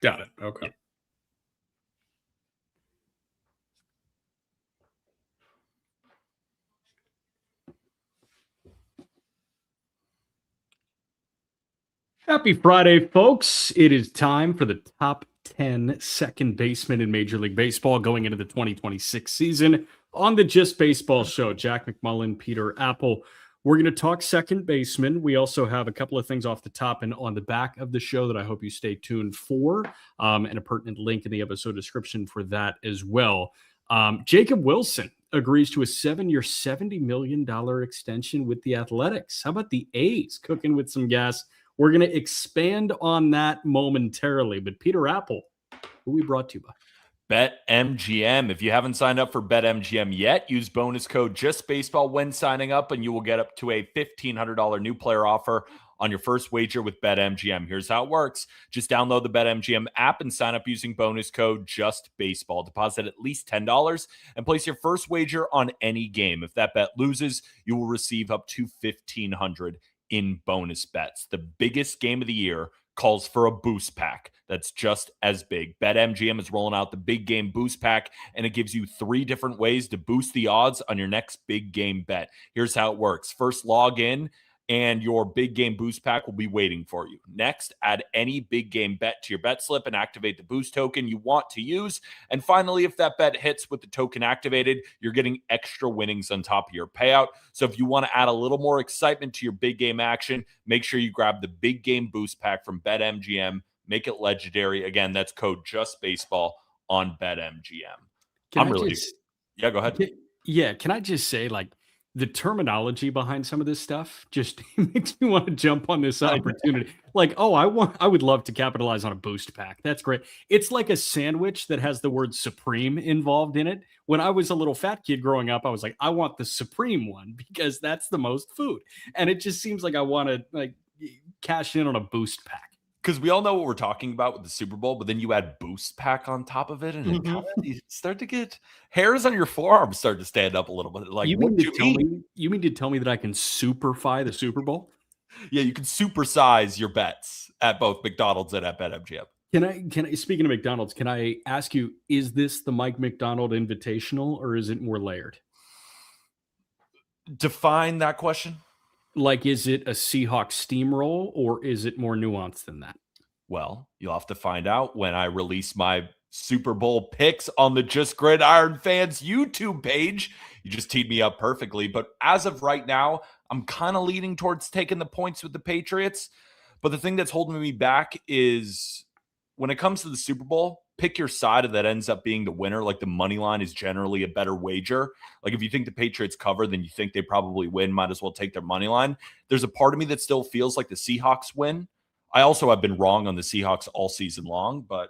Got it. Okay. Happy Friday, folks. It is time for the top 10 second basemen in Major League Baseball going into the 2026 season on the Just Baseball Show. Jack McMullen, Peter Apple. We're going to talk second baseman. We also have a couple of things off the top and on the back of the show that I hope you stay tuned for, and a pertinent link in the episode description for that as well. Jacob Wilson agrees to a 7-year, $70 million extension with the Athletics. How about the A's cooking with some gas? We're going to expand on that momentarily. But Peter Apple, who we brought to you by? BetMGM. If you haven't signed up for BetMGM yet, use bonus code JustBaseball when signing up, and you will get up to a $1,500 new player offer on your first wager with BetMGM. Here's how it works. Just download the BetMGM app and sign up using bonus code JustBaseball. Deposit at least $10 and place your first wager on any game. If that bet loses, you will receive up to $1,500 in bonus bets. The biggest game of the year calls for a boost pack that's just as big. BetMGM is rolling out the big game boost pack, and it gives you 3 different ways to boost the odds on your next big game bet. Here's how it works. First, log in, and your big game boost pack will be waiting for you. Next, add any big game bet to your bet slip and activate the boost token you want to use. And finally, if that bet hits with the token activated, you're getting extra winnings on top of your payout. So if you want to add a little more excitement to your big game action, make sure you grab the big game boost pack from BetMGM. Make it legendary. Again, that's code JustBaseball on BetMGM. Yeah, go ahead. Can I just say, like, the terminology behind some of this stuff just makes me want to jump on this opportunity. Like, I would love to capitalize on a boost pack. That's great. It's like a sandwich that has the word Supreme involved in it. When I was a little fat kid growing up, I was like, I want the Supreme one because that's the most food. And it just seems like I want to cash in on a boost pack. Because we all know what we're talking about with the Super Bowl, but then you add boost pack on top of it, and you start to get hairs on your forearms start to stand up a little bit. Like, you mean to tell me that I can superfy the Super Bowl? Yeah, you can supersize your bets at both McDonald's and at BetMGM. Can I, speaking of McDonald's, can I ask you, is this the Mike McDonald Invitational, or is it more layered? Define that question. Like, is it a Seahawks steamroll, or is it more nuanced than that? Well, you'll have to find out when I release my Super Bowl picks on the Just Gridiron Fans YouTube page. You just teed me up perfectly. But as of right now, I'm kind of leaning towards taking the points with the Patriots. But the thing that's holding me back is when it comes to the Super Bowl, pick your side that ends up being the winner. Like, the money line is generally a better wager. Like, if you think the Patriots cover, then you think they probably win. Might as well take their money line. There's a part of me that still feels like the Seahawks win. I also have been wrong on the Seahawks all season long, but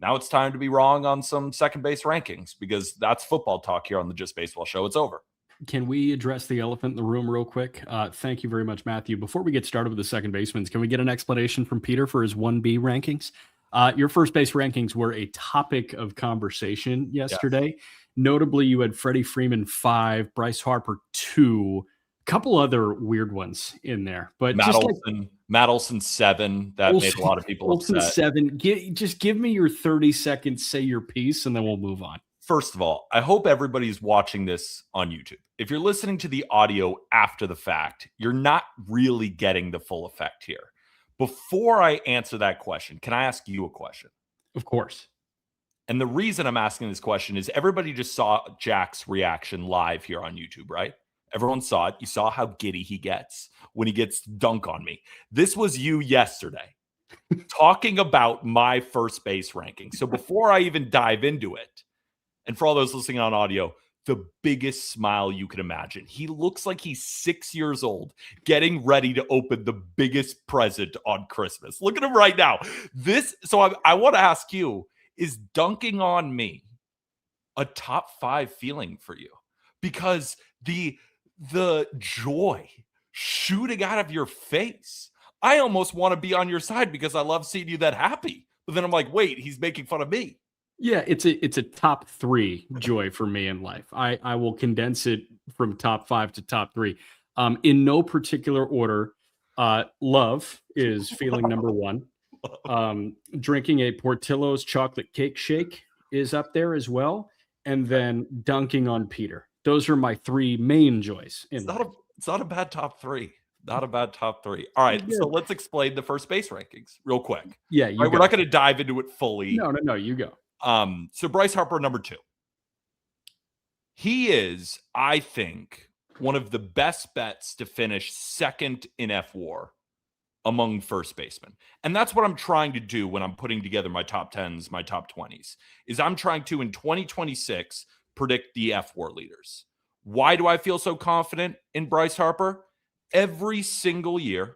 now it's time to be wrong on some second base rankings, because that's football talk here on the Just Baseball Show. It's over. Can we address the elephant in the room real quick? Thank you very much, Matthew. Before we get started with the second basemen, can we get an explanation from Peter for his 1B rankings? Your first base rankings were a topic of conversation yesterday. Yes. Notably, you had Freddie Freeman 5, Bryce Harper 2, a couple other weird ones in there. But Matt Olson 7. That made a lot of people upset. 7. Just give me your 30 seconds, say your piece, and then we'll move on. First of all, I hope everybody's watching this on YouTube. If you're listening to the audio after the fact, you're not really getting the full effect here. Before I answer that question, can I ask you a question? Of course. And the reason I'm asking this question is everybody just saw Jack's reaction live here on YouTube, right? Everyone saw it. You saw how giddy he gets when he gets dunk on me. This was you yesterday talking about my first base ranking. So before I even dive into it, and for all those listening on audio, the biggest smile you can imagine. He looks like he's 6 years old, getting ready to open the biggest present on Christmas. Look at him right now. So I want to ask you, is dunking on me a top 5 feeling for you? Because the joy shooting out of your face, I almost want to be on your side because I love seeing you that happy. But then I'm like, wait, he's making fun of me. Yeah, it's a top 3 joy for me in life. I will condense it from top 5 to top 3. In no particular order, love is feeling number 1. Drinking a Portillo's chocolate cake shake is up there as well. And then dunking on Peter. Those are my 3 main joys in life. It's not a bad top 3. Not a bad top 3. All right, so let's explain the first base rankings real quick. Yeah, we're not going to dive into it fully. No, you go. So Bryce Harper, number 2. He is, I think, one of the best bets to finish second in F-WAR among first basemen. And that's what I'm trying to do when I'm putting together my top 10s, my top 20s, is I'm trying to, in 2026, predict the F-WAR leaders. Why do I feel so confident in Bryce Harper? Every single year,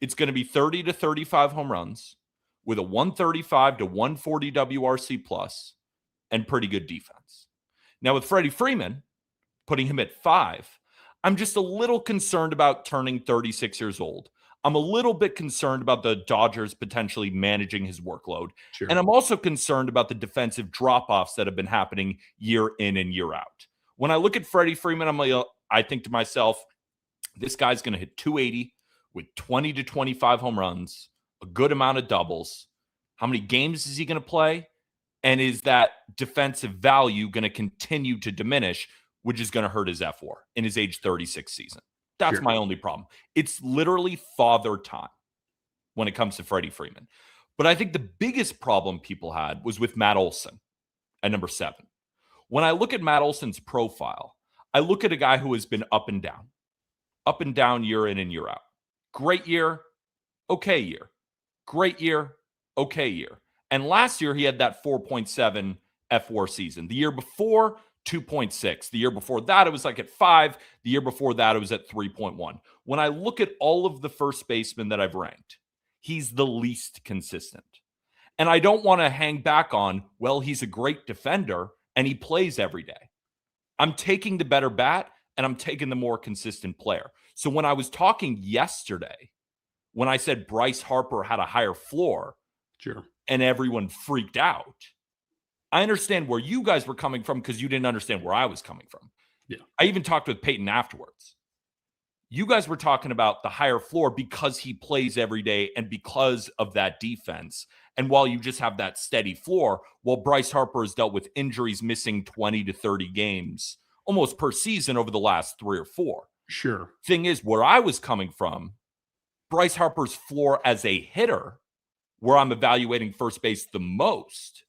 it's going to be 30 to 35 home runs with a 135 to 140 WRC plus and pretty good defense. Now, with Freddie Freeman, putting him at 5, I'm just a little concerned about turning 36 years old. I'm a little bit concerned about the Dodgers potentially managing his workload. Sure. And I'm also concerned about the defensive drop-offs that have been happening year in and year out. When I look at Freddie Freeman, I think to myself, this guy's going to hit 280 with 20 to 25 home runs, a good amount of doubles. How many games is he going to play? And is that defensive value going to continue to diminish, which is going to hurt his F-WAR in his age 36 season? That's my only problem. It's literally father time when it comes to Freddie Freeman. But I think the biggest problem people had was with Matt Olson at number 7. When I look at Matt Olson's profile, I look at a guy who has been up and down year in and year out. Great year, okay year. Great year, okay year. And last year, he had that 4.7 F-WAR season. The year before, 2.6. The year before that, it was like at 5. The year before that, it was at 3.1. When I look at all of the first basemen that I've ranked, he's the least consistent. And I don't want to hang back on, well, he's a great defender and he plays every day. I'm taking the better bat and I'm taking the more consistent player. So when I was talking yesterday, when I said Bryce Harper had a higher floor, and everyone freaked out, I understand where you guys were coming from because you didn't understand where I was coming from. Yeah. I even talked with Peyton afterwards. You guys were talking about the higher floor because he plays every day and because of that defense. And while you just have that steady floor, while Bryce Harper has dealt with injuries, missing 20 to 30 games almost per season over the last 3 or 4. Sure. Thing is, where I was coming from, Bryce Harper's floor as a hitter, where I'm evaluating first base the most,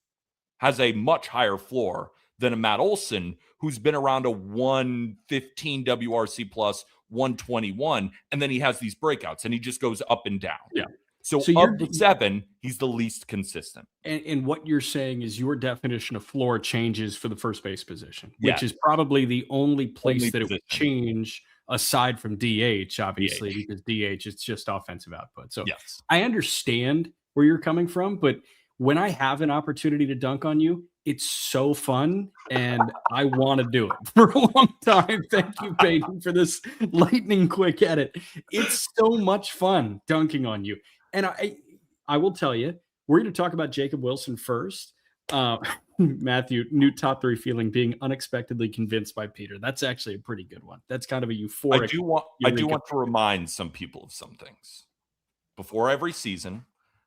has a much higher floor than a Matt Olson, who's been around a 115 WRC plus, 121, and then he has these breakouts, and he just goes up and down. Yeah. So of the 7, he's the least consistent. And what you're saying is your definition of floor changes for the first base position, which is probably the only place that it would change aside from DH, obviously, because DH, it's just offensive output. So I understand where you're coming from, but when I have an opportunity to dunk on you, it's so fun, and I want to do it for a long time. Thank you, Peyton, for this lightning quick edit. It's so much fun dunking on you. And I will tell you, we're going to talk about Jacob Wilson first. Matthew, new top 3 feeling, being unexpectedly convinced by Peter. That's actually a pretty good one. That's kind of a euphoric. I do want to remind some people of some things. Before every season,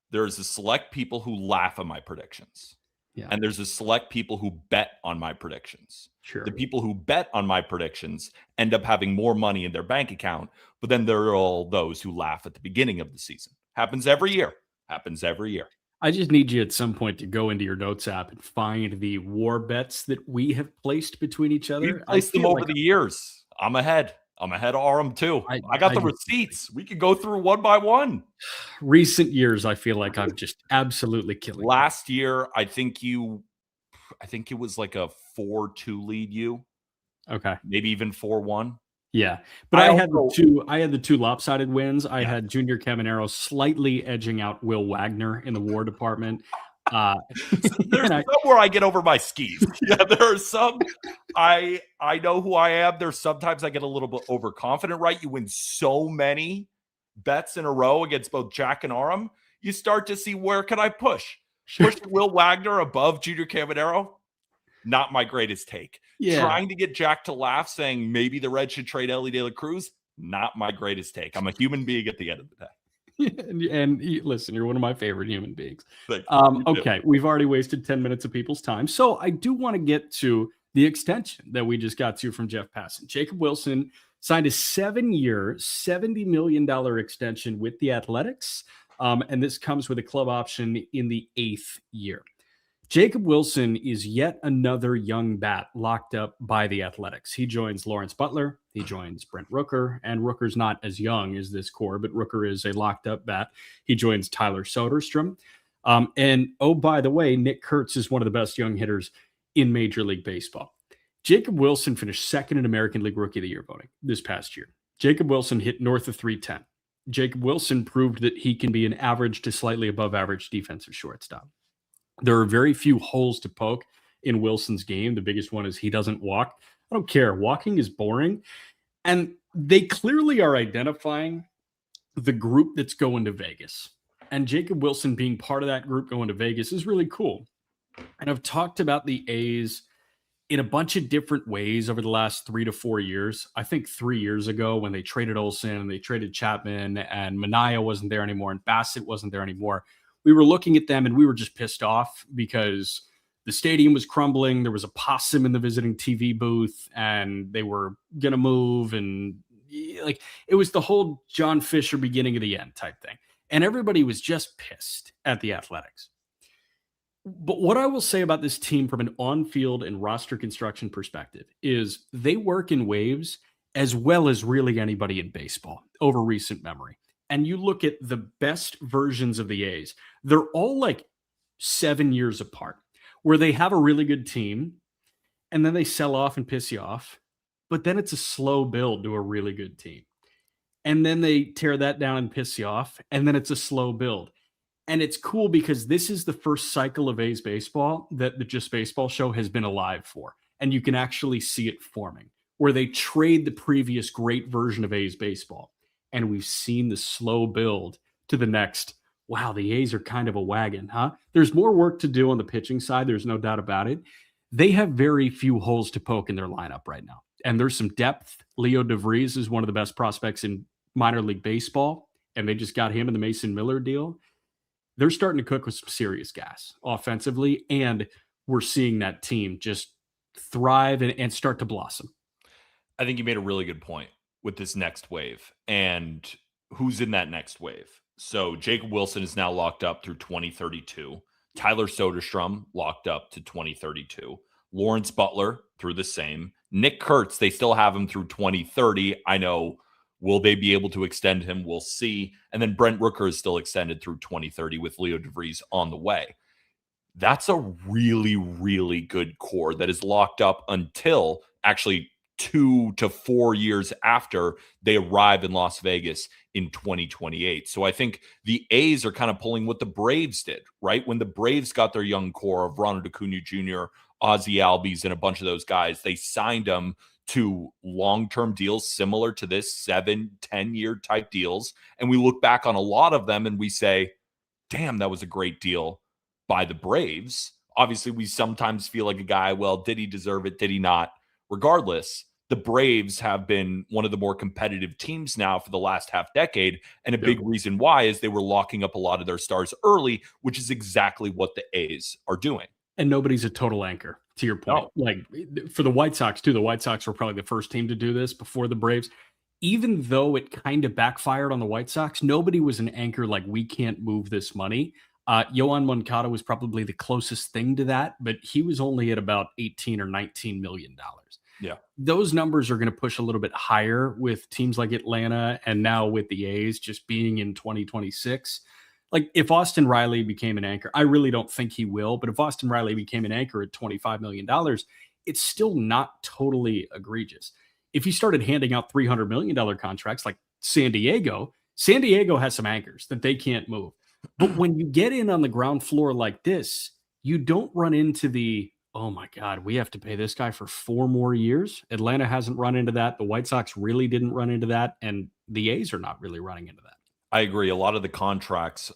there's a select people who laugh at my predictions. Yeah. And there's a select people who bet on my predictions. Sure. The people who bet on my predictions end up having more money in their bank account, but then there are all those who laugh at the beginning of the season. Happens every year. I just need you at some point to go into your notes app and find the war bets that we have placed between each other. We've placed them over the years. I'm ahead of Aram too. I got the receipts. We could go through one by one. Recent years, I feel like I'm just absolutely killing. Last year, I think it was like a 4-2 lead you. Okay. Maybe even 4-1. Yeah. But I had the two lopsided wins. I had Junior Caminero slightly edging out Will Wagner in the WAR department. There's some where I get over my skis. Yeah, there are some. I know who I am. There's sometimes I get a little bit overconfident, right? You win so many bets in a row against both Jack and Aram. You start to see, where can I push? Push Will Wagner above Junior Caminero? Not my greatest take. Yeah. Trying to get Jack to laugh, saying maybe the Reds should trade Ellie De La Cruz? Not my greatest take. I'm a human being at the end of the day. Listen, you're one of my favorite human beings. Like, Okay, we've already wasted 10 minutes of people's time. So I do want to get to the extension that we just got to from Jeff Passan. Jacob Wilson signed a 7-year, $70 million extension with the Athletics. And this comes with a club option in the 8th year. Jacob Wilson is yet another young bat locked up by the Athletics. He joins Lawrence Butler. He joins Brent Rooker. And Rooker's not as young as this core, but Rooker is a locked up bat. He joins Tyler Soderstrom. And oh, by the way, Nick Kurtz is one of the best young hitters in Major League Baseball. Jacob Wilson finished second in American League Rookie of the Year voting this past year. Jacob Wilson hit north of 310. Jacob Wilson proved that he can be an average to slightly above average defensive shortstop. There are very few holes to poke in Wilson's game. The biggest one is he doesn't walk. I don't care. Walking is boring. And they clearly are identifying the group that's going to Vegas. And Jacob Wilson being part of that group going to Vegas is really cool. And I've talked about the A's in a bunch of different ways over the last 3 to 4 years. I think 3 years ago when they traded Olsen and they traded Chapman and Manaea wasn't there anymore and Bassett wasn't there anymore. We were looking at them and we were just pissed off because the stadium was crumbling. There was a possum in the visiting TV booth and they were going to move. And like, it was the whole John Fisher beginning of the end type thing. And everybody was just pissed at the Athletics. But what I will say about this team from an on-field and roster construction perspective is they work in waves as well as really anybody in baseball over recent memory. And you look at the best versions of the A's, they're all like 7 years apart, where they have a really good team and then they sell off and piss you off. But then it's a slow build to a really good team. And then they tear that down and piss you off. And then it's a slow build. And it's cool because this is the first cycle of A's baseball that the Just Baseball show has been alive for. And you can actually see it forming, where they trade the previous great version of A's baseball. And we've seen the slow build to the next. Wow, the A's are kind of a wagon, huh? There's more work to do on the pitching side. There's no doubt about it. They have very few holes to poke in their lineup right now. And there's some depth. Leo DeVries is one of the best prospects in minor league baseball. And they just got him in the Mason Miller deal. They're starting to cook with some serious gas offensively. And we're seeing that team just thrive and start to blossom. I think you made a really good point with this next wave and who's in that next wave. So Jacob Wilson is now locked up through 2032. Tyler Soderstrom locked up to 2032. Lawrence Butler through the same. Nick Kurtz, they still have him through 2030. I know. Will they be able to extend him? We'll see. And then Brent Rooker is still extended through 2030 with Leo DeVries on the way. That's a really, really good core that is locked up until actually 2 to 4 years after they arrive in Las Vegas in 2028. So I think the A's are kind of pulling what the Braves did, right? When the Braves got their young core of Ronald Acuna Jr., Ozzie Albies, and a bunch of those guys, they signed them to long-term deals similar to this 7-10-year type deals. And we look back on a lot of them and we say, damn, that was a great deal by the Braves. Obviously, we sometimes feel like a guy, well, did he deserve it? Did he not? Regardless, the Braves have been one of the more competitive teams now for the last half decade. And a big reason why is they were locking up a lot of their stars early, which is exactly what the A's are doing. And nobody's a total anchor, to your point. No. Like for the White Sox, too, the White Sox were probably the first team to do this before the Braves. Even though it kind of backfired on the White Sox, nobody was an anchor like, we can't move this money. Yohan Moncada was probably the closest thing to that, but he was only at about $18 or $19 million. Yeah. Those numbers are going to push a little bit higher with teams like Atlanta and now with the A's just being in 2026. Like if Austin Riley became an anchor, I really don't think he will, but if Austin Riley became an anchor at $25 million, it's still not totally egregious. If you started handing out $300 million contracts like San Diego has some anchors that they can't move. But when you get in on the ground floor like this, you don't run into the, oh my God, we have to pay this guy for 4 more years. Atlanta hasn't run into that. The White Sox really didn't run into that. And the A's are not really running into that. I agree. A lot of the contracts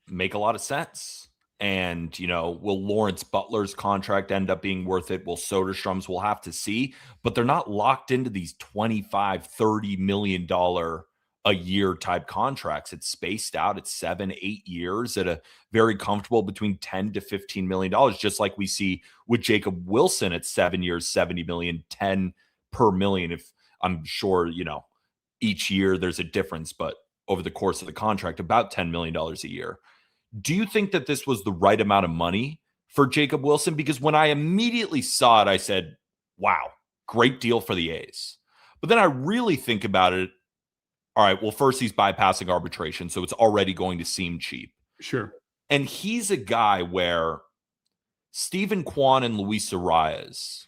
make a lot of sense. And, you know, will Lawrence Butler's contract end up being worth it? Will Soderstrom's? We'll have to see. But they're not locked into these $25, $30 million a year type contracts. It's spaced out. It's 7-8 years at a very comfortable between 10 to $15 million, just like we see with Jacob Wilson at 7 years, 70 million, 10 per million. If I'm sure, each year there's a difference, but over the course of the contract, about $10 million a year. Do you think that this was the right amount of money for Jacob Wilson? Because when I immediately saw it, I said, wow, great deal for the A's. But then I really think about it. All right, well, first he's bypassing arbitration, so it's already going to seem cheap. Sure. And he's a guy where Steven Kwan and Luis Arias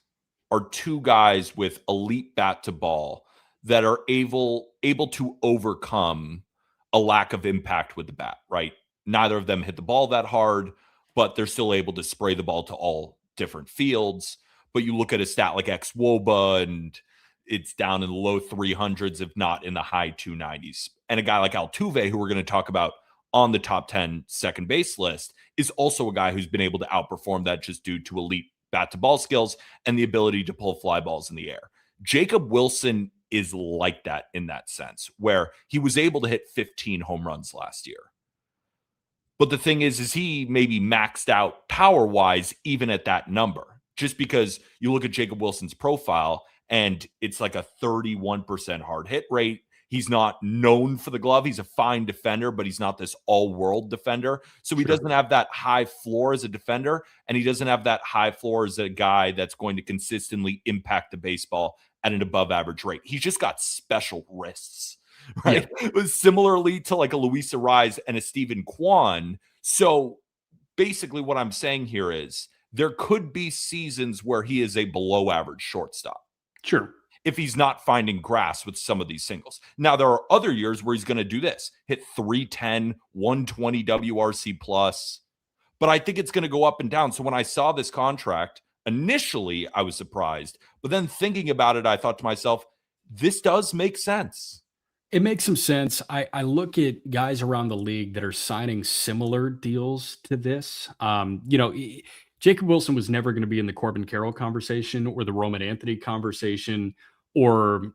are two guys with elite bat to ball that are able to overcome a lack of impact with the bat, right? Neither of them hit the ball that hard, but they're still able to spray the ball to all different fields. But you look at a stat like xWOBA, and it's down in the low 300s, if not in the high 290s. And a guy like Altuve, who we're going to talk about on the top 10 second base list, is also a guy who's been able to outperform that just due to elite bat to ball skills and the ability to pull fly balls in the air. Jacob Wilson is like that in that sense, where he was able to hit 15 home runs last year. But the thing is he maybe maxed out power-wise even at that number, just because you look at Jacob Wilson's profile and it's like a 31% hard hit rate. He's not known for the glove. He's a fine defender, but he's not this all-world defender. So he doesn't have that high floor as a defender, and he doesn't have that high floor as a guy that's going to consistently impact the baseball at an above-average rate. He's just got special wrists, right? Yeah. Similarly to like a Luis Arias and a Steven Kwan. So basically what I'm saying here is there could be seasons where he is a below-average shortstop. Sure. If he's not finding grass with some of these singles. Now, there are other years where he's going to do this, hit 310, 120 WRC plus, but I think it's going to go up and down. So when I saw this contract, initially I was surprised, but then thinking about it, I thought to myself, this does make sense. It makes some sense. I look at guys around the league that are signing similar deals to this. Jacob Wilson was never going to be in the Corbin Carroll conversation or the Roman Anthony conversation, or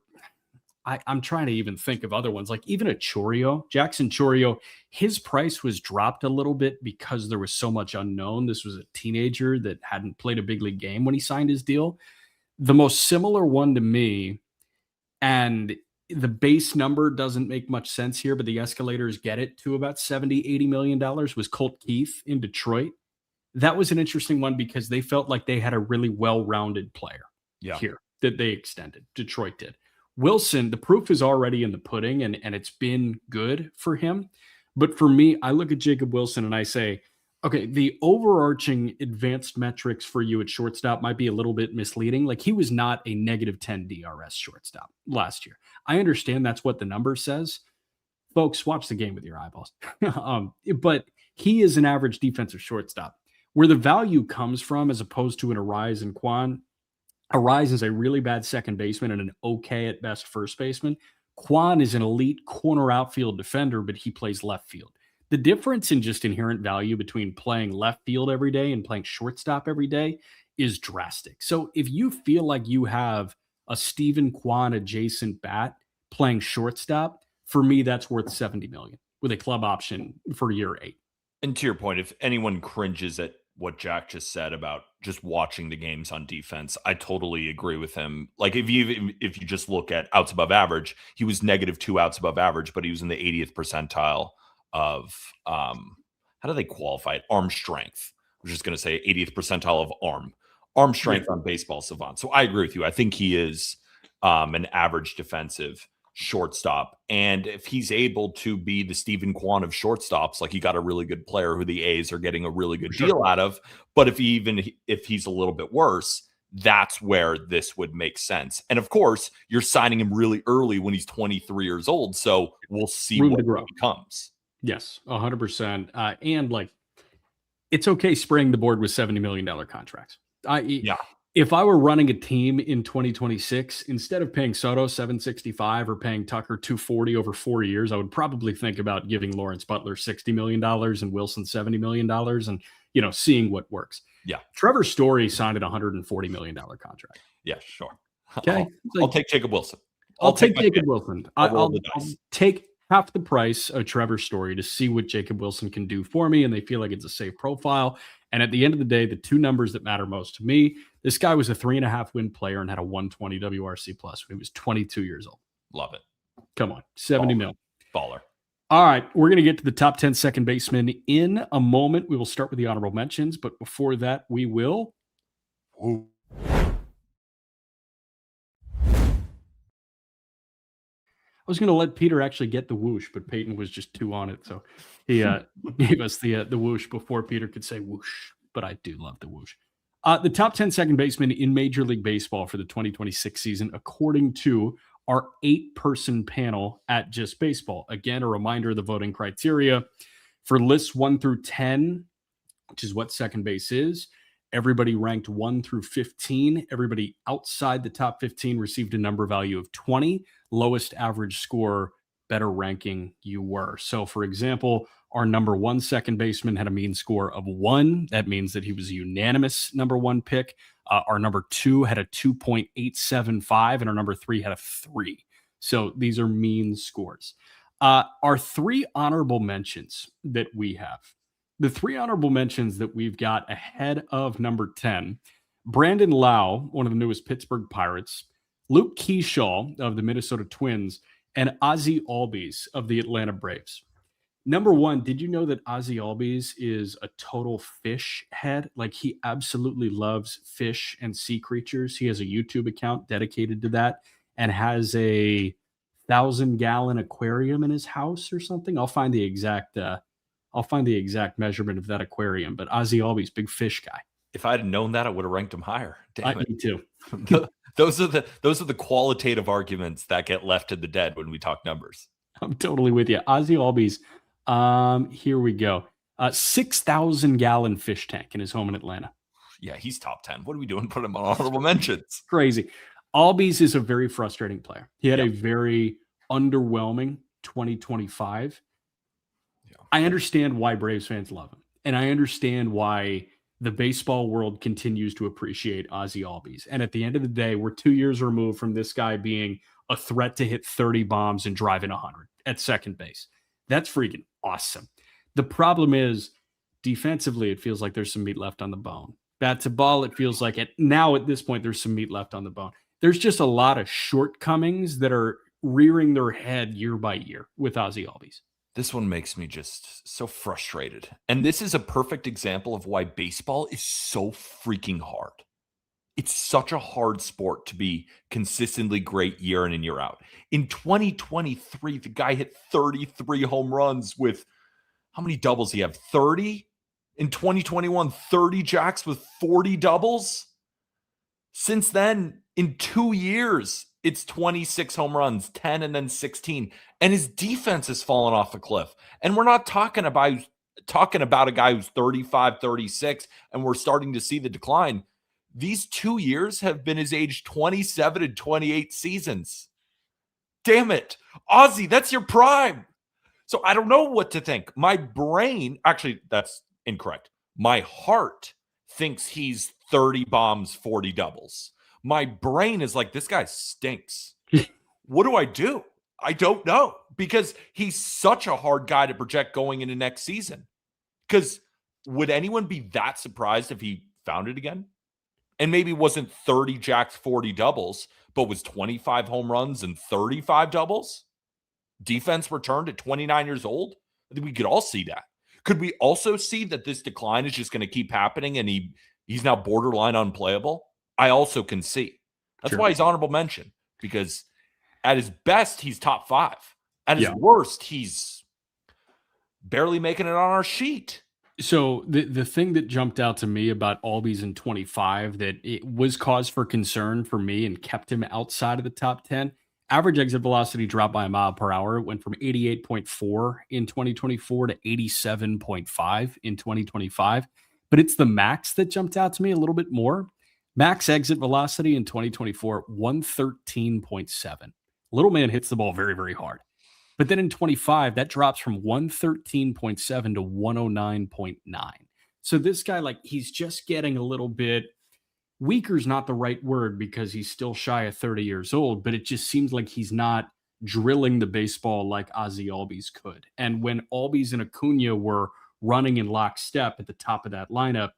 I'm trying to even think of other ones, like even a Jackson Chourio. His price was dropped a little bit because there was so much unknown. This was a teenager that hadn't played a big league game when he signed his deal. The most similar one to me, and the base number doesn't make much sense here, but the escalators get it to about $70-80 million, was Colt Keith in Detroit. That was an interesting one because they felt like they had a really well-rounded player here that they extended. Detroit did. Wilson, the proof is already in the pudding, and it's been good for him. But for me, I look at Jacob Wilson and I say, okay, the overarching advanced metrics for you at shortstop might be a little bit misleading. Like, he was not a -10 DRS shortstop last year. I understand that's what the number says. Folks, watch the game with your eyeballs. But he is an average defensive shortstop. Where the value comes from, as opposed to an Arias and Kwan, Arias is a really bad second baseman and an okay at best first baseman. Kwan is an elite corner outfield defender, but he plays left field. The difference in just inherent value between playing left field every day and playing shortstop every day is drastic. So if you feel like you have a Steven Kwan adjacent bat playing shortstop, for me, that's worth $70 million with a club option for year 8. And to your point, if anyone cringes at what Jack just said about just watching the games on defense, I totally agree with him. Like if you just look at outs above average, he was -2 outs above average, but he was in the 80th percentile of how do they qualify it? Arm strength. I was just going to say 80th percentile of arm strength on Baseball Savant. So I agree with you. I think he is an average defensive shortstop. And if he's able to be the Steven Kwan of shortstops, like, he got a really good player who the A's are getting a really good deal out of. But if he's a little bit worse, that's where this would make sense. And of course, you're signing him really early when he's 23 years old. So we'll see what he becomes. Yes, 100%. And like, it's okay spraying the board with $70 million contracts. If I were running a team in 2026, instead of paying Soto $765 or paying Tucker $240 over 4 years, I would probably think about giving Lawrence Butler $60 million and Wilson $70 million and, seeing what works. Yeah. Trevor Story signed a $140 million contract. Yeah, sure. Okay. I'll take Jacob Wilson. I'll take my Jacob pick. Wilson. I'll roll the I'll dice. take half the price of Trevor Story to see what Jacob Wilson can do for me, and they feel like it's a safe profile. And at the end of the day, the two numbers that matter most to me, this guy was a 3.5 win player and had a 120 WRC plus when he was 22 years old. Love it. Come on, 70 Baller. mil. Baller. All right, we're going to get to the top 10 second basemen in a moment. We will start with the honorable mentions, but before that, we will. Ooh. I was going to let Peter actually get the whoosh, but Peyton was just too on it. So he gave us the whoosh before Peter could say whoosh, but I do love the whoosh. The top 10 second basemen in Major League Baseball for the 2026 season, according to our 8-person panel at Just Baseball. Again, a reminder of the voting criteria for lists 1 through 10, which is what second base is. Everybody ranked 1 through 15. Everybody outside the top 15 received a number value of 20. Lowest average score, better ranking you were. So, for example, our number 1 second baseman had a mean score of 1. That means that he was a unanimous number 1 pick. Our number 2 had a 2.875, and our number 3 had a 3. So these are mean scores. Our 3 honorable mentions that we have. The 3 honorable mentions that we've got ahead of number 10, Brandon Lau, one of the newest Pittsburgh Pirates, Luke Keyshaw of the Minnesota Twins, and Ozzie Albies of the Atlanta Braves. Number 1, did you know that Ozzie Albies is a total fish head? Like, he absolutely loves fish and sea creatures. He has a YouTube account dedicated to that and has a 1,000-gallon aquarium in his house or something. I'll find the exact measurement of that aquarium. But Ozzie Albies, big fish guy. If I had known that, I would have ranked him higher. Damn it. Me too. Those are the qualitative arguments that get left in the dead when we talk numbers. I'm totally with you. Ozzie Albies. Here we go. 6,000-gallon fish tank in his home in Atlanta. Yeah, he's top 10. What are we doing? Put him on honorable mentions. Crazy. Albies is a very frustrating player. He had a very underwhelming 2025. Yeah. I understand why Braves fans love him, and I understand why the baseball world continues to appreciate Ozzie Albies. And at the end of the day, we're 2 years removed from this guy being a threat to hit 30 bombs and drive in 100 at second base. That's freaking awesome. The problem is, defensively, it feels like there's some meat left on the bone. Bat to ball, it feels like at this point, there's some meat left on the bone. There's just a lot of shortcomings that are rearing their head year by year with Ozzie Albies. This one makes me just so frustrated. And this is a perfect example of why baseball is so freaking hard. It's such a hard sport to be consistently great year in and year out. In 2023, the guy hit 33 home runs with how many doubles he have? 30? In 2021, 30 jacks with 40 doubles. Since then, in 2 years, it's 26 home runs, 10 and then 16. And his defense has fallen off a cliff. And we're not talking about a guy who's 35, 36, and we're starting to see the decline. These 2 years have been his age 27 and 28 seasons. Damn it. Ozzie, that's your prime. So I don't know what to think. My brain, actually, that's incorrect. My heart thinks he's 30 bombs, 40 doubles. My brain is like, this guy stinks. What do I do? I don't know, because he's such a hard guy to project going into next season. Because would anyone be that surprised if he found it again? And maybe wasn't 30 jacks, 40 doubles, but was 25 home runs and 35 doubles? Defense returned at 29 years old? I think we could all see that. Could we also see that this decline is just going to keep happening and he's now borderline unplayable? I also can see. That's why he's honorable mention, because at his best, he's top 5. At his worst, he's barely making it on our sheet. So the thing that jumped out to me about Albies in 25 that it was cause for concern for me and kept him outside of the top 10, average exit velocity dropped by a mile per hour. It went from 88.4 in 2024 to 87.5 in 2025. But it's the max that jumped out to me a little bit more. Max exit velocity in 2024, 113.7. Little man hits the ball very, very hard. But then in 25, that drops from 113.7 to 109.9. So this guy, like, he's just getting a little bit weaker's not the right word because he's still shy of 30 years old, but it just seems like he's not drilling the baseball like Ozzie Albies could. And when Albies and Acuna were running in lockstep at the top of that lineup,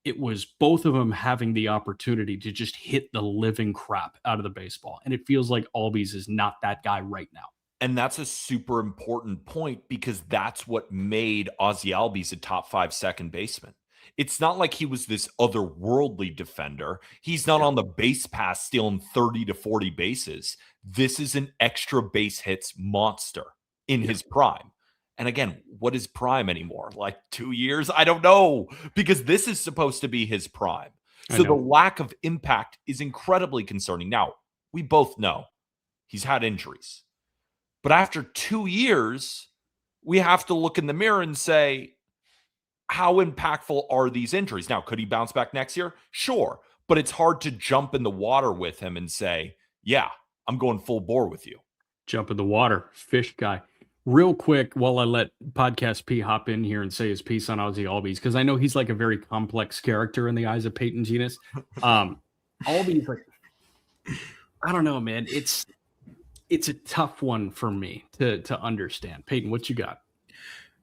it was both of them having the opportunity to just hit the living crap out of the baseball. And it feels like Albies is not that guy right now. And that's a super important point because that's what made Ozzie Albies a top 5 second baseman. It's not like he was this otherworldly defender. He's not on the base pass stealing 30 to 40 bases. This is an extra base hits monster in his prime. And again, what is prime anymore? Like 2 years? I don't know, because this is supposed to be his prime. So the lack of impact is incredibly concerning. Now, we both know he's had injuries. But after 2 years, we have to look in the mirror and say, how impactful are these injuries? Now, could he bounce back next year? Sure. But it's hard to jump in the water with him and say, yeah, I'm going full bore with you. Jump in the water, fish guy. Real quick, while I let Podcast P hop in here and say his piece on Ozzie Albies, because I know he's like a very complex character in the eyes of Peyton Genus. Albies, like, I don't know, man. It's a tough one for me to understand. Peyton, what you got?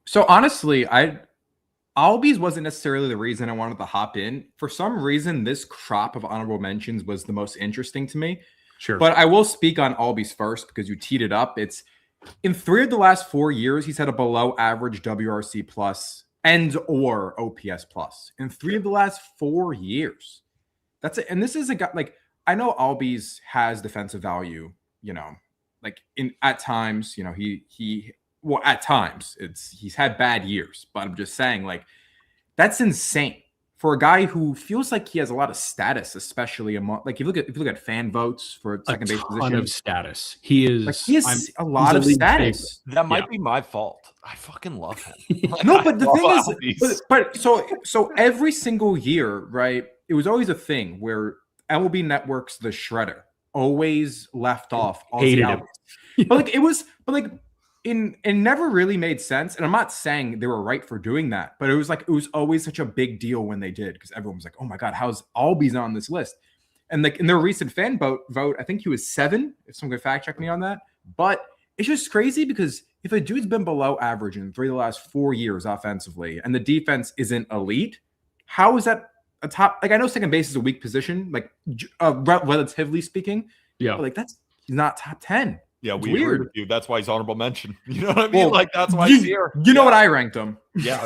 So honestly, Albies wasn't necessarily the reason I wanted to hop in. For some reason, this crop of honorable mentions was the most interesting to me. Sure. But I will speak on Albies first because you teed it up. It's in 3 of the last 4 years, he's had a below average WRC plus and or OPS plus. In 3 of the last 4 years. That's it. And this is a guy, like, I know Albies has defensive value, like at times, at times he's had bad years, but I'm just saying, like, that's insane for a guy who feels like he has a lot of status, especially among, like, if you look at fan votes for second base position, ton of status. He is a lot of status. That might be my fault. I fucking love him. Like, no, but the thing is, but so every single year, right? It was always a thing where MLB Network's The Shredder always left off all hated the him. But it never really made sense. And I'm not saying they were right for doing that, but it was always such a big deal when they did, because everyone was like, oh my God, how's Albies on this list? And like in their recent fan vote, I think he was 7, if someone could fact check me on that. But it's just crazy because if a dude's been below average in 3 of the last 4 years offensively and the defense isn't elite, how is that a top? Like, I know second base is a weak position, like relatively speaking. Yeah. But like he's not top 10. Yeah, it's we weird. agree with you. That's why he's honorable mention. You know what I mean? Well, like, that's why he's here. You know what I ranked him? Yeah.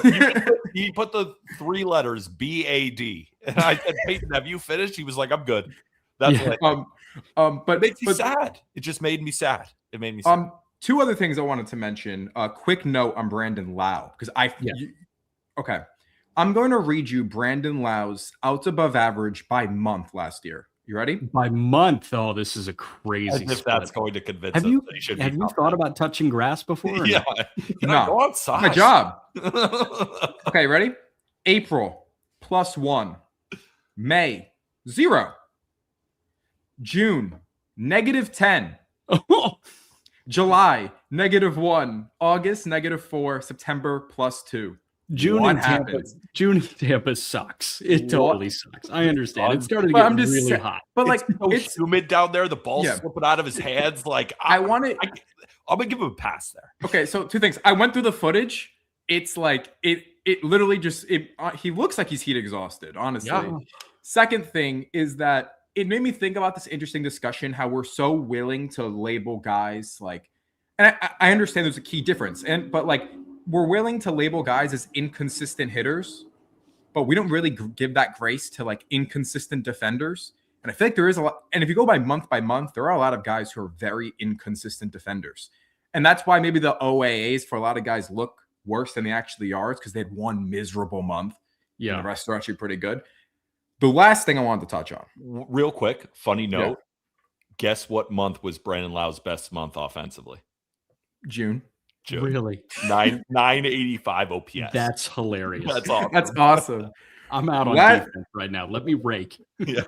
He put the 3 letters BAD. And I said, Peyton, have you finished? He was like, I'm good. That's it. But it makes me sad. It just made me sad. It made me sad. 2 other things I wanted to mention. A quick note on Brandon Lau, because okay. I'm going to read you Brandon Lau's outs above average by month last year. You ready? By month. Oh, this is a crazy. As if that's going to convince have us you, that he should have you thought about touching grass before? Yeah. Can I go outside? My job. Okay, ready? April +1. May 0. June -10. July -1. August -4. September +2. June in Tampa sucks. It totally sucks. I understand. It started to get really hot. But it's humid down there. The ball's slipping out of his hands. Like, I'm gonna give him a pass there. Okay, so 2 things. I went through the footage. It's like it literally just he looks like he's heat exhausted, honestly. Yeah. Second thing is that it made me think about this interesting discussion, how we're so willing to label guys like, and I understand there's a key difference, but like, we're willing to label guys as inconsistent hitters, but we don't really give that grace to like inconsistent defenders. And I feel like there is a lot. And if you go by month, there are a lot of guys who are very inconsistent defenders. And that's why maybe the OAAs for a lot of guys look worse than they actually are. It's because they had 1 miserable month. Yeah. And the rest are actually pretty good. The last thing I wanted to touch on. Real quick, funny note. Guess what month was Brandon Lau's best month offensively? June. Really? 985 OPS. That's hilarious. That's awesome. That's awesome. I'm out on defense right now. Let me rake. Yeah.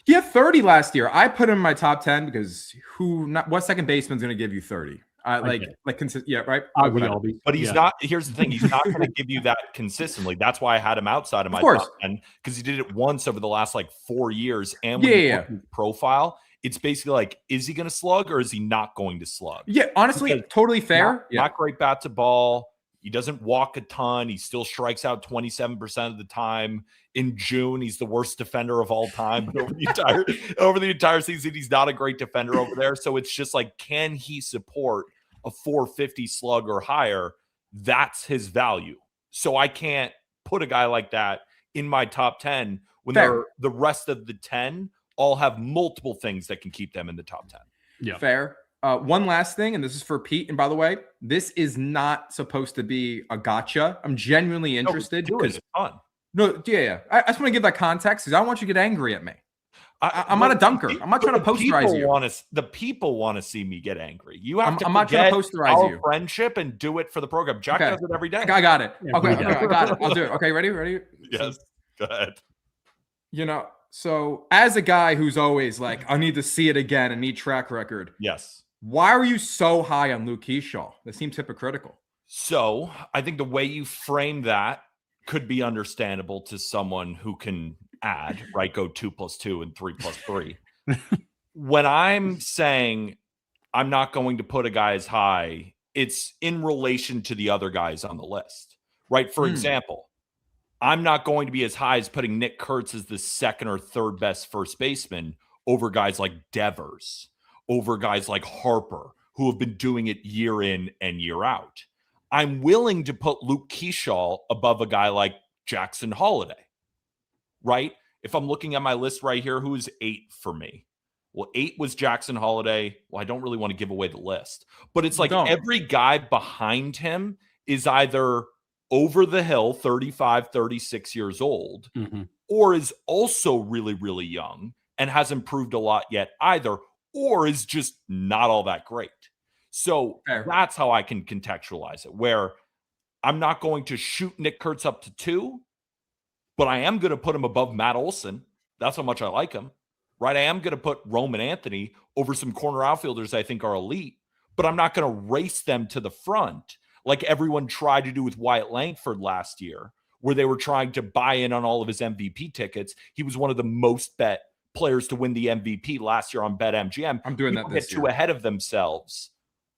He had 30 last year. I put him in my top 10 because what second baseman's going to give you 30? Yeah, right. But he's not. Here's the thing: he's not going to give you that consistently. That's why I had him outside of my top 10, because he did it once over the last like 4 years. And when you look at his profile, it's basically like, is he going to slug or is he not going to slug? Yeah, honestly, because totally fair. Not great bat to ball. He doesn't walk a ton. He still strikes out 27% of the time. In June, he's the worst defender of all time. But over the entire season, he's not a great defender over there. So it's just like, can he support a 450 slug or higher? That's his value. So I can't put a guy like that in my top 10 when the rest of the 10 all have multiple things that can keep them in the top 10. Yeah, fair. One last thing, and this is for Pete. And by the way, this is not supposed to be a gotcha. I'm genuinely interested because it's fun. No, yeah. I just want to give that context because I don't want you to get angry at me. I'm not a dunker. I'm not trying to posterize you. The people want to see me get angry. You have to. I'm not trying to posterize you. Friendship and do it for the program. Jack does it every day. I got it. Okay, I got it. I'll do it. Okay, ready? Yes. Go ahead. So as a guy who's always like, I need to see it again and need track record. Yes. Why are you so high on Luke Keyshaw? That seems hypocritical. So I think the way you frame that could be understandable to someone who can add, right? Go 2 + 2 and 3 + 3. When I'm saying I'm not going to put a guy as high, it's in relation to the other guys on the list, right? For example, I'm not going to be as high as putting Nick Kurtz as the second or third best first baseman over guys like Devers, over guys like Harper, who have been doing it year in and year out. I'm willing to put Luke Keyshaw above a guy like Jackson Holiday, right? If I'm looking at my list right here, who is 8 for me? Well, 8 was Jackson Holiday. Well, I don't really want to give away the list, but it's like every guy behind him is either over the hill, 35, 36 years old, or is also really, really young and hasn't proved a lot yet either, or is just not all that great. So that's how I can contextualize it, where I'm not going to shoot Nick Kurtz up to 2, but I am going to put him above Matt Olson. That's how much I like him, right? I am going to put Roman Anthony over some corner outfielders I think are elite, but I'm not going to race them to the front like everyone tried to do with Wyatt Langford last year, where they were trying to buy in on all of his MVP tickets. He was one of the most bet players to win the MVP last year on BetMGM. I'm doing that this year. Too ahead of themselves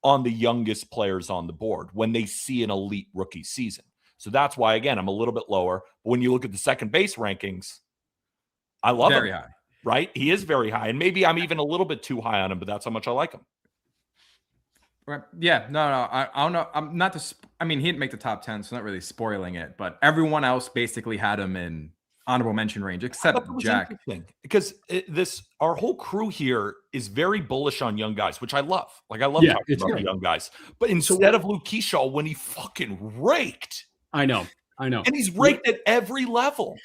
on the youngest players on the board when they see an elite rookie season. So that's why, again, I'm a little bit lower. But when you look at the second base rankings, I love him. Very high. Right? He is very high. And maybe I'm even a little bit too high on him, but that's how much I like him. Right. Yeah. No. I don't know. I'm not he didn't make the top 10, so not really spoiling it. But everyone else basically had him in honorable mention range, except Jack. Because our whole crew here is very bullish on young guys, which I love. Like, I love talking about young guys. But instead of Luke Keyshaw, when he fucking raked. I know. And he's raked at every level.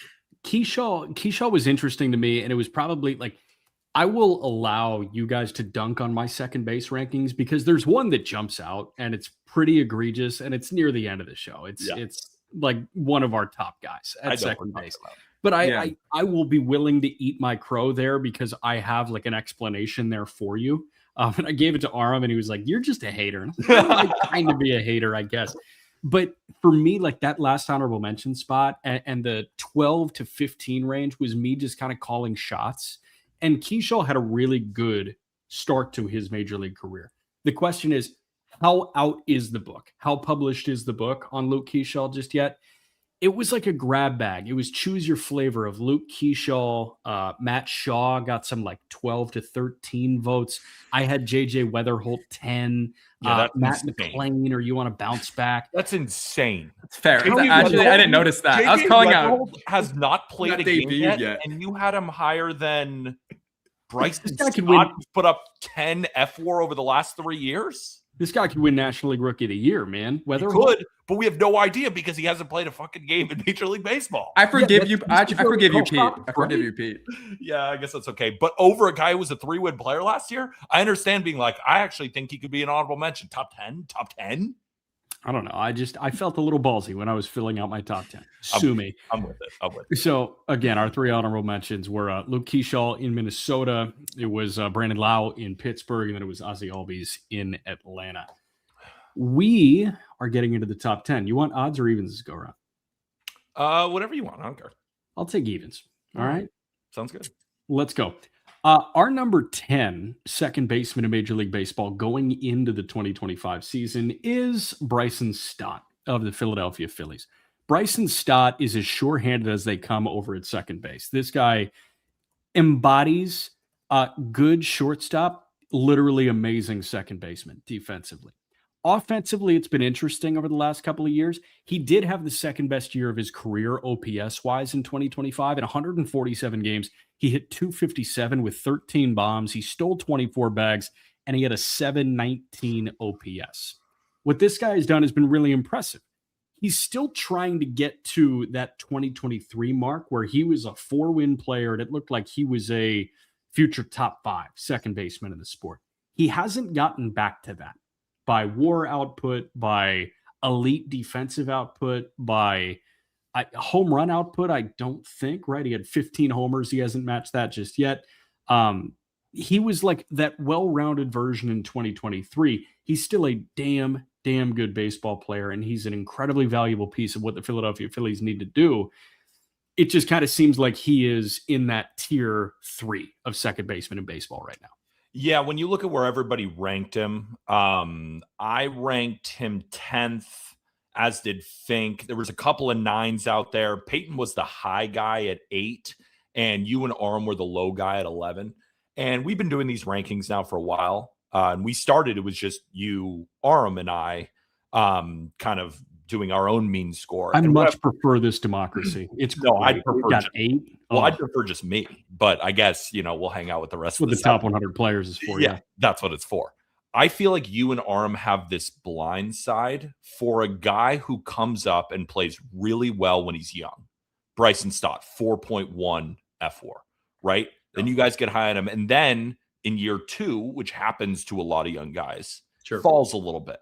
Keyshaw was interesting to me, and it was probably like, I will allow you guys to dunk on my second base rankings because there's one that jumps out and it's pretty egregious and it's near the end of the show. It's like one of our top guys at second base. But I will be willing to eat my crow there because I have like an explanation there for you. And I gave it to Aram and he was like, "You're just a hater." And I kind of be a hater, I guess. But for me, like that last honorable mention spot and the 12 to 15 range was me just kind of calling shots. And Keyshaw had a really good start to his major league career. The question is, how out is the book? How published is the book on Luke Keyshaw just yet? It was like a grab bag. It was choose your flavor of Luke Keyshaw. Matt Shaw got some like 12 to 13 votes. I had JJ Weatherholt 10. Matt McClain, or you want to bounce back? That's insane. That's fair. Actually, I didn't notice that. I was calling out. Has not played a game yet, and you had him higher than Bryson Scott, who's put up 10 F4 over the last 3 years. This guy could win National League Rookie of the Year, man. He could, but we have no idea because he hasn't played a fucking game in Major League Baseball. I forgive you. I forgive you, Pete. I forgive you, Pete. Yeah, I guess that's okay. But over a guy who was a 3-win player last year, I understand being like, I actually think he could be an honorable mention. Top 10? Top 10? I don't know. I felt a little ballsy when I was filling out my top 10. Sue me. I'm with it. So again, our 3 honorable mentions were Luke Keyshaw in Minnesota. It was Brandon Lau in Pittsburgh, and then it was Ozzie Albies in Atlanta. We are getting into the top 10. You want odds or evens this go around? Whatever you want. I don't care. I'll take evens. All right. Sounds good. Let's go. Our number 10 second baseman in Major League Baseball going into the 2025 season is Bryson Stott of the Philadelphia Phillies. Bryson Stott is as sure-handed as they come over at second base. This guy embodies a good shortstop, literally amazing second baseman defensively. Offensively, it's been interesting over the last couple of years. He did have the second best year of his career OPS-wise in 2025. In 147 games, he hit 257 with 13 bombs. He stole 24 bags, and he had a 719 OPS. What this guy has done has been really impressive. He's still trying to get to that 2023 mark where he was a 4-win player, and it looked like he was a future top 5 second baseman in the sport. He hasn't gotten back to that by WAR output, by elite defensive output, by home run output. I don't think, right? He had 15 homers. He hasn't matched that just yet. He was like that well-rounded version in 2023. He's still a damn good baseball player, and he's an incredibly valuable piece of what the Philadelphia Phillies need to do. It just kind of seems like he is in that tier 3 of second baseman in baseball right now. Yeah, when you look at where everybody ranked him, I ranked him 10th, as did Fink. There was a couple of 9s out there. Peyton was the high guy at 8, and you and Aram were the low guy at 11. And we've been doing these rankings now for a while. And we started, it was just you, Aram, and I kind of doing our own mean score. I much prefer this democracy. It's no, I'd prefer got 8. Well, I'd prefer just me, but I guess, we'll hang out with the rest of the top 100 players is for. Yeah, that's what it's for. I feel like you and Aram have this blind side for a guy who comes up and plays really well when he's young. Bryson Stott, 4.1 F4, right? Then you guys get high on him. And then in year 2, which happens to a lot of young guys, falls a little bit.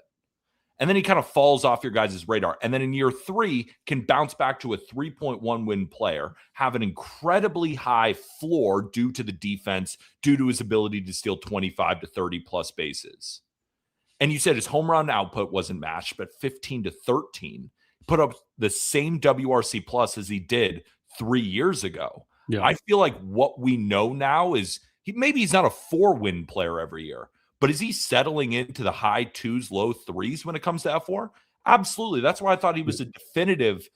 And then he kind of falls off your guys' radar. And then in year 3, can bounce back to a 3.1 win player, have an incredibly high floor due to the defense, due to his ability to steal 25 to 30 plus bases. And you said his home run output wasn't matched, but 15 to 13 put up the same WRC plus as he did 3 years ago. Yeah. I feel like what we know now is maybe he's not a 4-win player every year, but is he settling into the high 2s, low 3s when it comes to F4? Absolutely. That's why I thought he was a definitive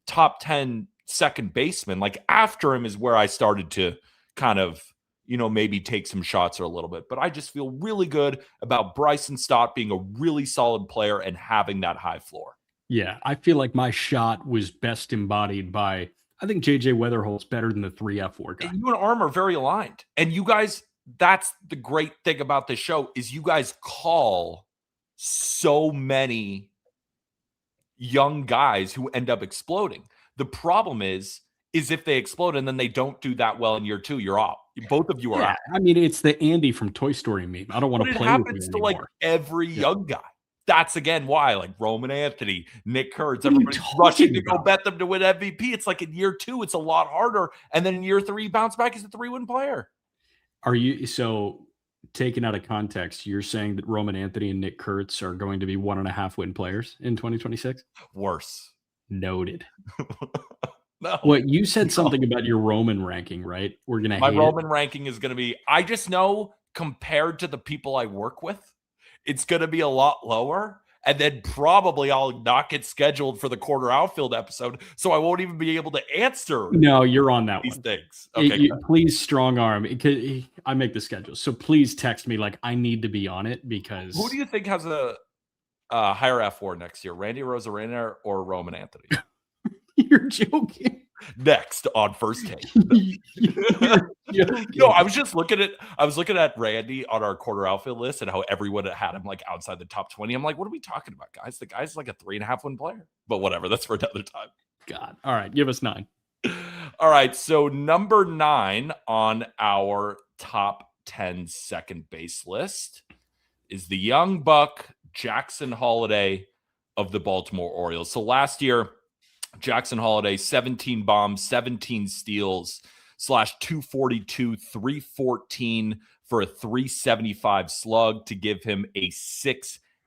top 10 second baseman. Like after him is where I started to kind of, maybe take some shots or a little bit. But I just feel really good about Bryson Stott being a really solid player and having that high floor. Yeah, I feel like my shot was best embodied by, I think JJ Weatherholt's better than the 3 F4 guy. And you and Aram are very aligned. And you guys, that's the great thing about this show is you guys call so many young guys who end up exploding. The problem is if they explode and then they don't do that well in year 2, you're off. Both of you are out. I mean, it's the Andy from Toy Story meme. I don't want to play with you anymore. It happens to like every young guy. That's again why, like Roman Anthony, Nick Kurtz, everybody's rushing to go bet them to win MVP. It's like in year 2, it's a lot harder. And then in year 3, bounce back as a 3-win player. Are you so taken out of context? You're saying that Roman Anthony and Nick Kurtz are going to be 1.5-win players in 2026? Worse. Noted. No. What you said something about your Roman ranking, right? We're gonna. My Roman ranking is going to be. I just know compared to the people I work with, it's going to be a lot lower. And then probably I'll not get scheduled for the quarter outfield episode, so I won't even be able to answer. No, you're on that these one. Things. Okay, please strong arm. I make the schedule, so please text me like I need to be on it because. Who do you think has a higher F4 next year, Randy Rosarena or Roman Anthony? You're joking. Next on First Take. No, I was just looking at Randy on our quarter outfield list and how everyone had him like outside the top 20. I'm like, what are we talking about, guys? The guy's like a 3.5-win player. But whatever, that's for another time. God. All right, give us 9. All right, so number 9 on our top 10 second base list is the young buck Jackson Holliday of the Baltimore Orioles. So last year, Jackson Holliday, 17 bombs, 17 steals, /242, 314 for a 375 slug to give him a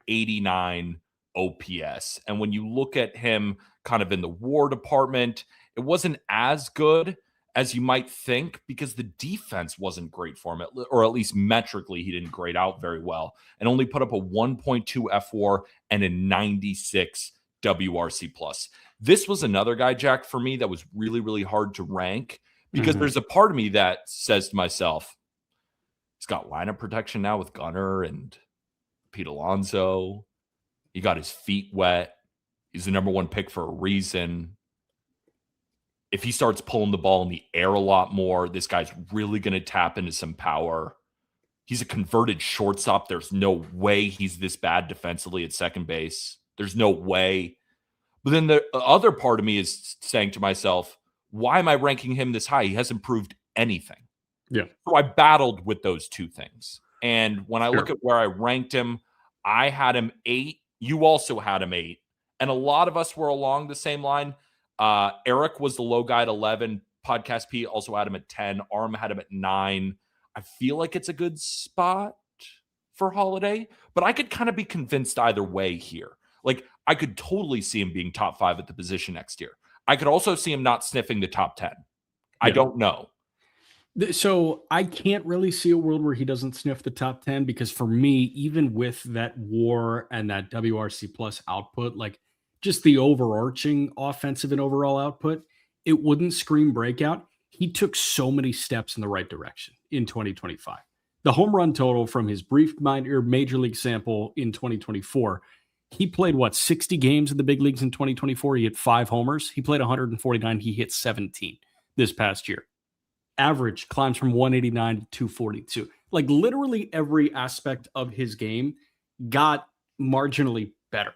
.89 OPS. And when you look at him kind of in the WAR department, it wasn't as good as you might think because the defense wasn't great for him, or at least metrically, he didn't grade out very well and only put up a 1.2 FWAR and a 96 WRC plus. This was another guy, Jack, for me that was really, really hard to rank because there's a part of me that says to myself, he's got lineup protection now with Gunnar and Pete Alonso. He got his feet wet. He's the number one pick for a reason. If he starts pulling the ball in the air a lot more, this guy's really going to tap into some power. He's a converted shortstop. There's no way he's this bad defensively at second base. There's no way. But then the other part of me is saying to myself, why am I ranking him this high? He hasn't proved anything. Yeah. So I battled with those two things. And when I look at where I ranked him, I had him 8. You also had him 8. And a lot of us were along the same line. Eric was the low guy at 11. Podcast P also had him at 10. Aram had him at 9. I feel like it's a good spot for Holiday, but I could kind of be convinced either way here. Like, I could totally see him being top 5 at the position next year. I could also see him not sniffing the top 10. I don't know. So I can't really see a world where he doesn't sniff the top 10 because for me, even with that WAR and that WRC plus output, like just the overarching offensive and overall output, it wouldn't scream breakout. He took so many steps in the right direction in 2025. The home run total from his brief major league sample in 2024, he played 60 games in the big leagues in 2024. He hit 5 homers. He played 149. He hit 17 this past year. Average climbs from 189 to 242. Like literally every aspect of his game got marginally better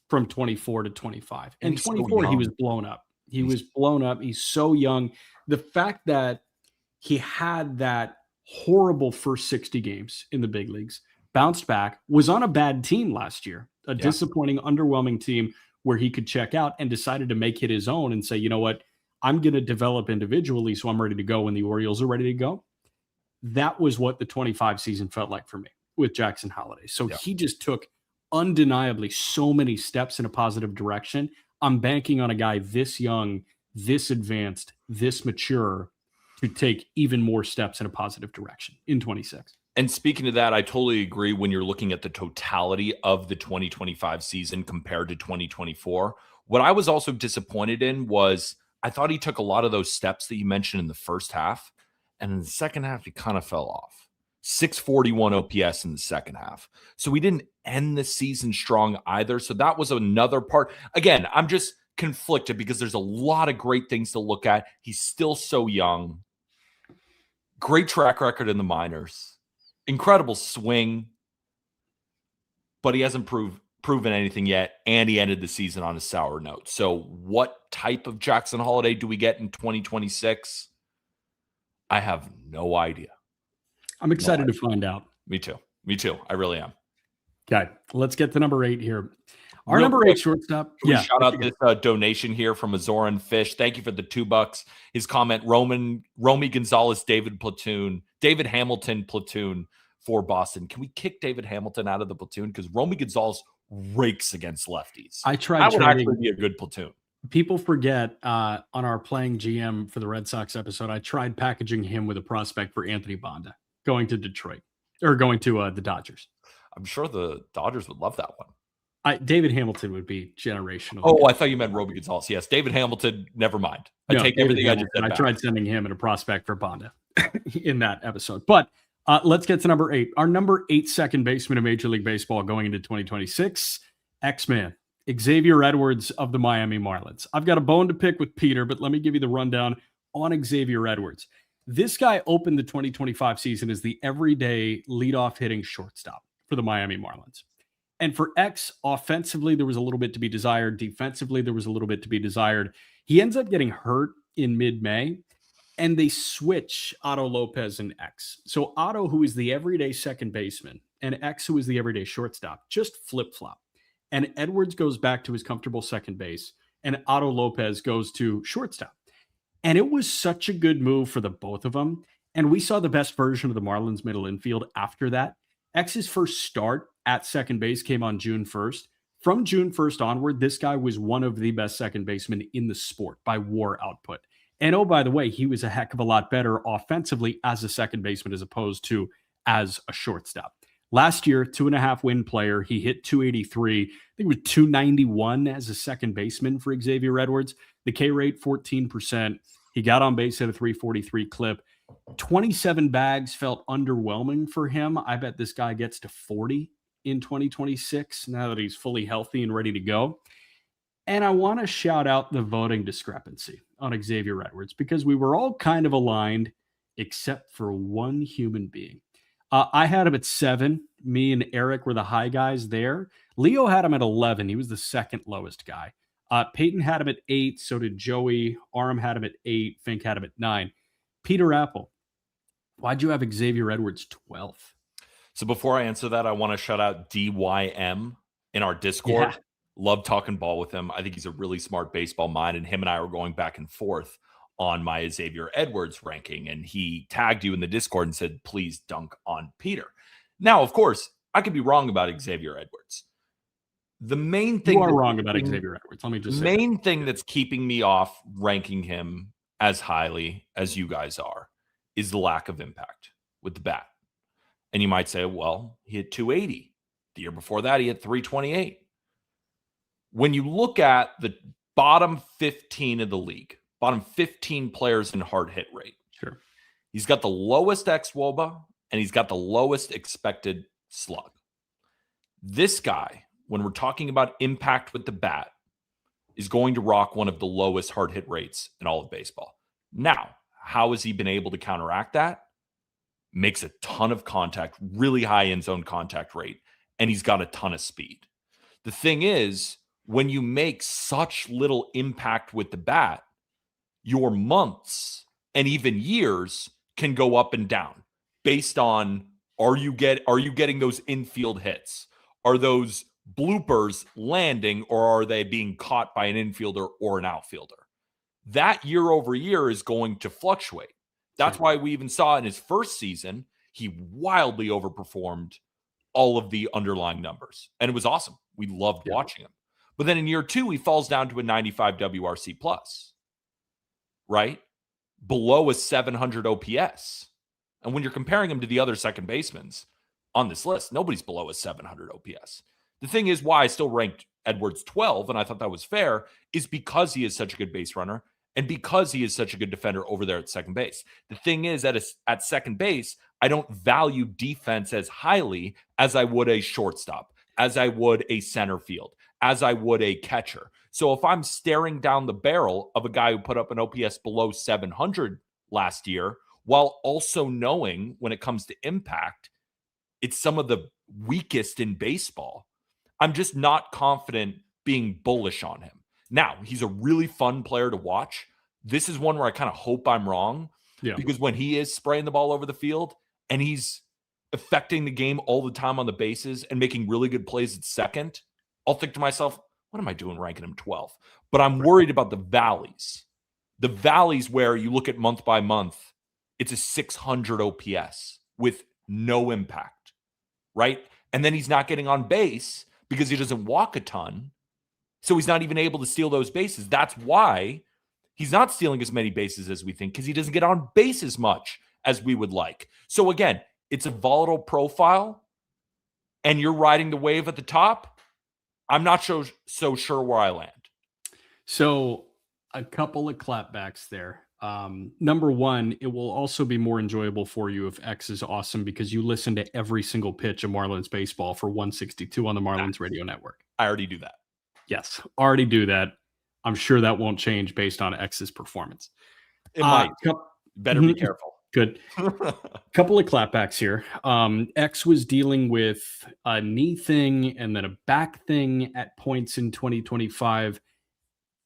from 24 to 25. And 24, he was blown up. He was blown up. He's so young. The fact that he had that horrible first 60 games in the big leagues, bounced back, was on a bad team last year, a disappointing, underwhelming team where he could check out and decided to make it his own and say, you know what, I'm going to develop individually so I'm ready to go when the Orioles are ready to go. That was what the 25 season felt like for me with Jackson Holiday. So he just took undeniably so many steps in a positive direction. I'm banking on a guy this young, this advanced, this mature to take even more steps in a positive direction in 26. And speaking of that, I totally agree when you're looking at the totality of the 2025 season compared to 2024. What I was also disappointed in was I thought he took a lot of those steps that you mentioned in the first half, and in the second half, he kind of fell off. 641 OPS in the second half. So we didn't end the season strong either. So that was another part. Again, I'm just conflicted because there's a lot of great things to look at. He's still so young. Great track record in the minors. Incredible swing. But he hasn't proven anything yet, and he ended the season on a sour note. So what type of Jackson Holiday do we get in 2026? I have no idea. I'm excited to find out. Me too. I really am. Okay, let's get to number 8 here. Our number 8 shortstop. Shout out this donation here from Azoran Fish. Thank you for the $2. His comment: Romy Gonzalez, David Hamilton platoon for Boston. Can we kick David Hamilton out of the platoon? Because Romy Gonzalez rakes against lefties. That would actually be a good platoon. People forget on our playing GM for the Red Sox episode, I tried packaging him with a prospect for Anthony Bonda going to Detroit or going to the Dodgers. I'm sure the Dodgers would love that one. David Hamilton would be generational. Oh, I thought you meant Romy Gonzalez. Yes, David Hamilton. Never mind. I take everything I just said back. I tried sending him in a prospect for Bonda in that episode. But let's get to number 8. Our number 8 second baseman in Major League Baseball going into 2026, X-Man, Xavier Edwards of the Miami Marlins. I've got a bone to pick with Peter, but let me give you the rundown on Xavier Edwards. This guy opened the 2025 season as the everyday leadoff hitting shortstop for the Miami Marlins. And for X, offensively, there was a little bit to be desired. Defensively, there was a little bit to be desired. He ends up getting hurt in mid-May, and they switch Otto Lopez and X. So Otto, who is the everyday second baseman, and X, who is the everyday shortstop, just flip-flop. And Edwards goes back to his comfortable second base, and Otto Lopez goes to shortstop. And it was such a good move for the both of them. And we saw the best version of the Marlins middle infield after that. X's first start at second base came on June 1st. From June 1st onward, this guy was one of the best second basemen in the sport by WAR output. And oh, by the way, he was a heck of a lot better offensively as a second baseman as opposed to as a shortstop. Last year, 2.5 win player, he hit 283. I think it was 291 as a second baseman for Xavier Edwards. The K rate, 14%. He got on base at a 343 clip. 27 bags felt underwhelming for him. I bet this guy gets to 40 in 2026 now that he's fully healthy and ready to go. And I want to shout out the voting discrepancy on Xavier Edwards because we were all kind of aligned except for one human being. I had him at 7. Me and Eric were the high guys there. Leo had him at 11. He was the second lowest guy. Peyton had him at 8. So did Joey. Aram had him at 8. Fink had him at 9. Peter Apple, why'd you have Xavier Edwards 12th? So before I answer that, I want to shout out DYM in our Discord. Yeah. Love talking ball with him. I think he's a really smart baseball mind, and him and I were going back and forth on my Xavier Edwards ranking, and he tagged you in the Discord and said, please dunk on Peter. Now, of course, I could be wrong about Xavier Edwards. The main thing you are wrong about Xavier Edwards. Let me just say the main thing that's keeping me off ranking him as highly as you guys are is the lack of impact with the bat. And you might say, well, he hit 280. The year before that, he hit 328. When you look at the bottom 15 of the league, bottom 15 players in hard hit rate, sure, he's got the lowest xWOBA and he's got the lowest expected slug. This guy, when we're talking about impact with the bat, is going to rock one of the lowest hard hit rates in all of baseball. Now, how has he been able to counteract that? Makes a ton of contact, really high end zone contact rate, and he's got a ton of speed. The thing is, when you make such little impact with the bat, your months and even years can go up and down based on are you getting those infield hits? Are those bloopers landing, or are they being caught by an infielder or an outfielder? That year over year is going to fluctuate. That's why we even saw in his first season, he wildly overperformed all of the underlying numbers. And it was awesome. We loved watching him. But then in year 2, he falls down to a 95 WRC plus, right? Below a 700 OPS. And when you're comparing him to the other second basemen on this list, nobody's below a 700 OPS. The thing is why I still ranked Edwards 12, and I thought that was fair, is because he is such a good base runner and because he is such a good defender over there at second base. The thing is that at second base, I don't value defense as highly as I would a shortstop, as I would a center field, as I would a catcher. So if I'm staring down the barrel of a guy who put up an OPS below 700 last year, while also knowing when it comes to impact, it's some of the weakest in baseball, I'm just not confident being bullish on him. Now, he's a really fun player to watch. This is one where I kind of hope I'm wrong, because when he is spraying the ball over the field and he's affecting the game all the time on the bases and making really good plays at second, I'll think to myself, what am I doing ranking him 12th? But I'm worried about the valleys. The valleys where you look at month by month, it's a 600 OPS with no impact, right? And then he's not getting on base because he doesn't walk a ton. So he's not even able to steal those bases. That's why he's not stealing as many bases as we think, because he doesn't get on base as much as we would like. So again, it's a volatile profile and you're riding the wave at the top. I'm not so sure where I land. So a couple of clapbacks there. Number one, it will also be more enjoyable for you if X is awesome because you listen to every single pitch of Marlins baseball for 162 on the Marlins radio network. I already do that. Yes, already do that. I'm sure that won't change based on X's performance. It might. Better be careful. Good. Couple of clapbacks here. X was dealing with a knee thing and then a back thing at points in 2025.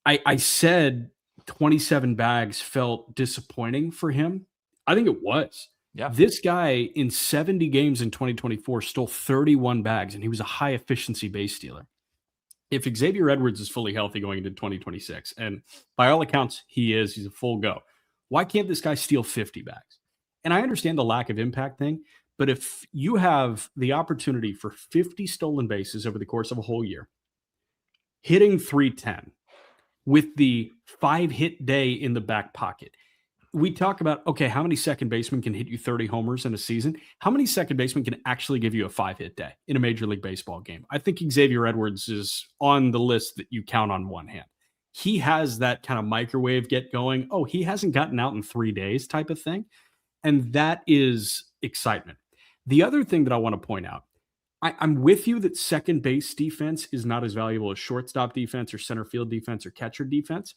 I said 27 bags felt disappointing for him. I think it was. Yeah. This guy in 70 games in 2024 stole 31 bags, and he was a high efficiency base stealer. If Xavier Edwards is fully healthy going into 2026, and by all accounts, he's a full go, why can't this guy steal 50 bags? And I understand the lack of impact thing, But if you have the opportunity for 50 stolen bases over the course of a whole year, hitting 310 with the 5-hit day in the back pocket, we talk about, okay, how many second basemen can hit you 30 homers in a season? How many second basemen can actually give you a 5-hit day in a Major League Baseball game? I think Xavier Edwards is on the list that you count on one hand. He has that kind of microwave get going. Oh, he hasn't gotten out in 3 days type of thing. And that is excitement. The other thing that I want to point out, I'm with you that second base defense is not as valuable as shortstop defense or center field defense or catcher defense.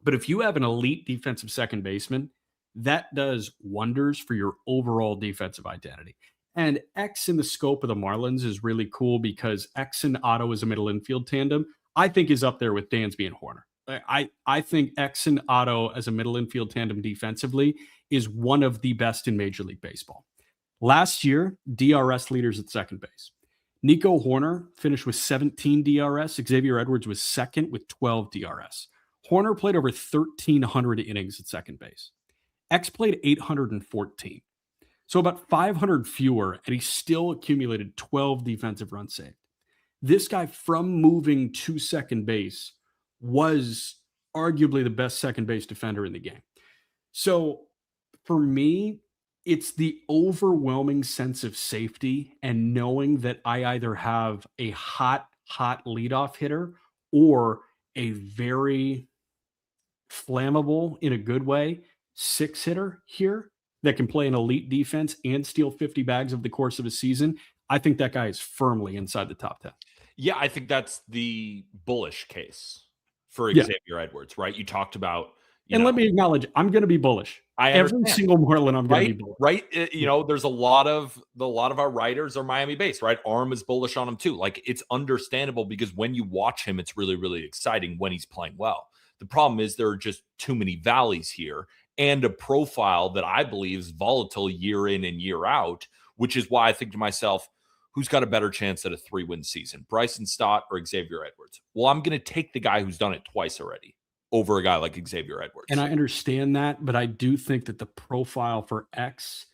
But if you have an elite defensive second baseman, that does wonders for your overall defensive identity. And X in the scope of the Marlins is really cool because X and Otto as a middle infield tandem, I think is up there with Dansby and Horner. I think X and Otto as a middle infield tandem defensively is one of the best in Major League Baseball. Last year, DRS leaders at second base. Nico Horner finished with 17 DRS. Xavier Edwards was second with 12 DRS. Horner played over 1,300 innings at second base. X played 814. So about 500 fewer, and he still accumulated 12 defensive runs saved. This guy, from moving to second base, was arguably the best second base defender in the game. So for me, it's the overwhelming sense of safety and knowing that I either have a hot leadoff hitter or a very flammable, in a good way, 6-hitter here that can play an elite defense and steal 50 bags over the course of a season. I think that guy is firmly inside the top 10. Yeah, I think that's the bullish case for Xavier Edwards, right? You talked about, let me acknowledge, I'm going to be bullish. Every single Marlin, I'm going to be bullish. Right. There's a lot of our writers are Miami based, right? Aram is bullish on him too. Like, it's understandable because when you watch him, it's really, really exciting when he's playing well. The problem is there are just too many valleys here and a profile that I believe is volatile year in and year out, which is why I think to myself, who's got a better chance at a 3-win season, Bryson Stott or Xavier Edwards? Well, I'm going to take the guy who's done it twice already over a guy like Xavier Edwards. And I understand that, but I do think that the profile for X,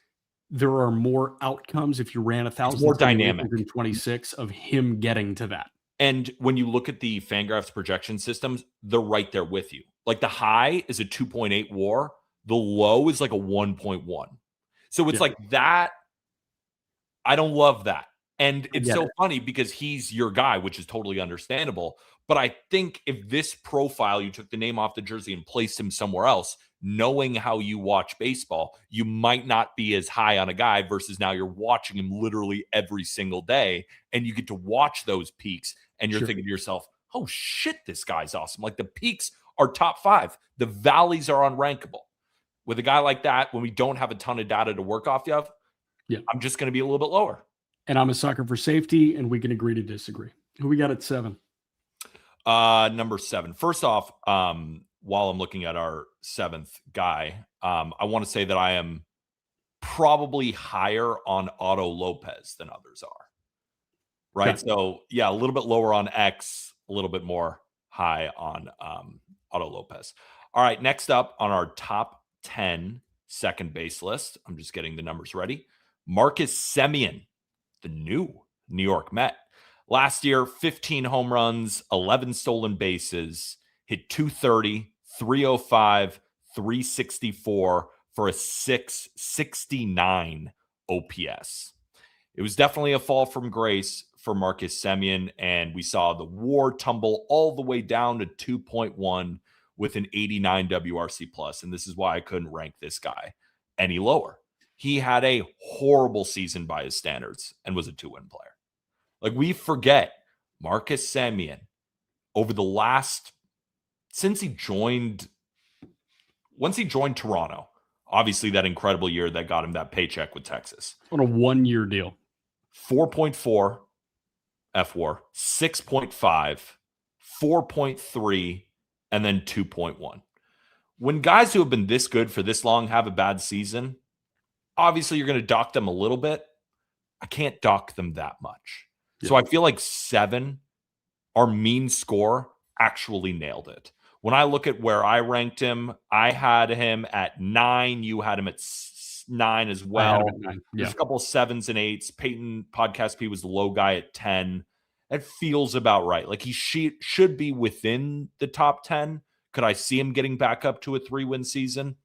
there are more outcomes if you ran 1,000 more dynamic 26 of him getting to that. And when you look at the Fangraphs projection systems, they're right there with you. Like, the high is a 2.8 WAR. The low is like a 1.1. So it's like that. I don't love that. And it's so funny because he's your guy, which is totally understandable. But I think if this profile, you took the name off the jersey and placed him somewhere else, knowing how you watch baseball, you might not be as high on a guy versus now you're watching him literally every single day and you get to watch those peaks and you're thinking to yourself, oh shit, this guy's awesome. Like, the peaks are top 5. The valleys are unrankable. With a guy like that, when we don't have a ton of data to work off of, I'm just going to be a little bit lower. And I'm a sucker for safety, and we can agree to disagree. Who we got at 7? Number 7. First off, while I'm looking at our 7th guy, I want to say that I am probably higher on Otto Lopez than others are. Right? Okay. So, yeah, a little bit lower on X, a little bit more high on Otto Lopez. All right, next up on our top 10 second base list, I'm just getting the numbers ready. Marcus Semien, the new New York Met. Last year, 15 home runs, 11 stolen bases, hit 230, 305, 364 for a 669 OPS. It was definitely a fall from grace for Marcus Semien, and we saw the WAR tumble all the way down to 2.1 with an 89 WRC plus, and this is why I couldn't rank this guy any lower. He had a horrible season by his standards and was a 2-win player. Like, we forget Marcus Semien over the last, once he joined Toronto, obviously that incredible year that got him that paycheck with Texas. On a 1-year deal. 4.4 FWAR, 6.5, 4.3, and then 2.1. When guys who have been this good for this long have a bad season, obviously you're going to dock them a little bit. I can't dock them that much. Yeah. So I feel like 7, our mean score, actually nailed it. When I look at where I ranked him, I had him at 9. You had him at 9 as I had well. him at 9. Yeah. There's a couple of 7s and 8s. Peyton Podcast P was the low guy at 10. It feels about right. Like he should be within the top 10. Could I see him getting back up to a 3-win season?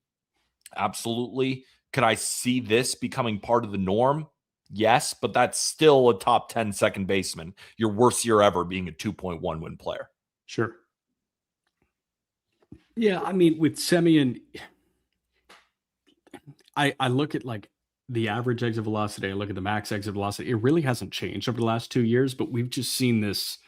Absolutely. Could I see this becoming part of the norm? Yes, but that's still a top 10 second baseman. Your worst year ever being a 2.1 win player. Sure. Yeah, I mean, with Semien, I look at like the average exit velocity, I look at the max exit velocity. It really hasn't changed over the last 2 years, but we've just seen this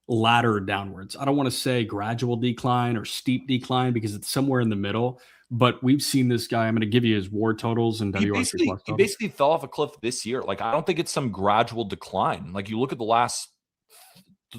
ladder downwards. I don't want to say gradual decline or steep decline because it's somewhere in the middle, but we've seen this guy. I'm going to give you his WAR totals and He WRC basically, plus he totals. basically fell off a cliff this year. Like, I don't think it's some gradual decline. Like, you look at the last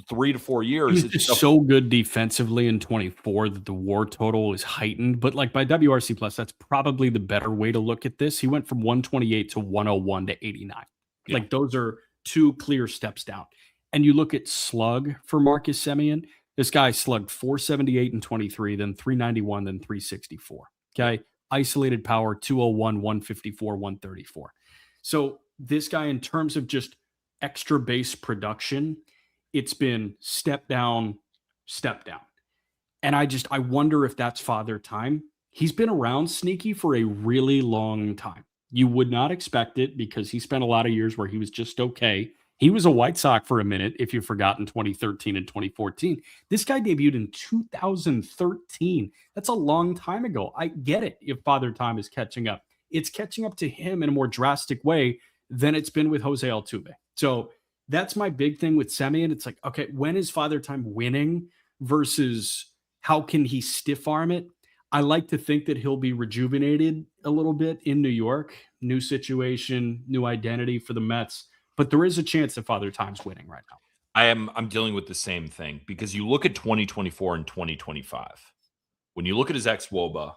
3 to 4 He years. was just so good defensively in 24 that the WAR total is heightened. But like by WRC plus, that's probably the better way to look at this. He went from 128 to 101 to 89. Yeah. Like those are two clear steps down. And you look at slug for Marcus Semien. This guy slugged 478 in 23, then 391, then 364. Okay. Isolated power, 201, 154, 134. So this guy, in terms of just extra base production, it's been step down, step down. And I wonder if that's father time. He's been around Sneaky for a really long time. You would not expect it because he spent a lot of years where he was just okay. He was a White Sox for a minute, if you've forgotten 2013 and 2014. This guy debuted in 2013. That's a long time ago. I get it if father time is catching up. It's catching up to him in a more drastic way than it's been with Jose Altuve. So that's my big thing with Semien. It's like, okay, when is father time winning versus how can he stiff arm it? I like to think that he'll be rejuvenated a little bit in New York. New situation, new identity for the Mets. But there is a chance that father time's winning right now. I'm dealing with the same thing because you look at 2024 and 2025. When you look at his ex-WOBA,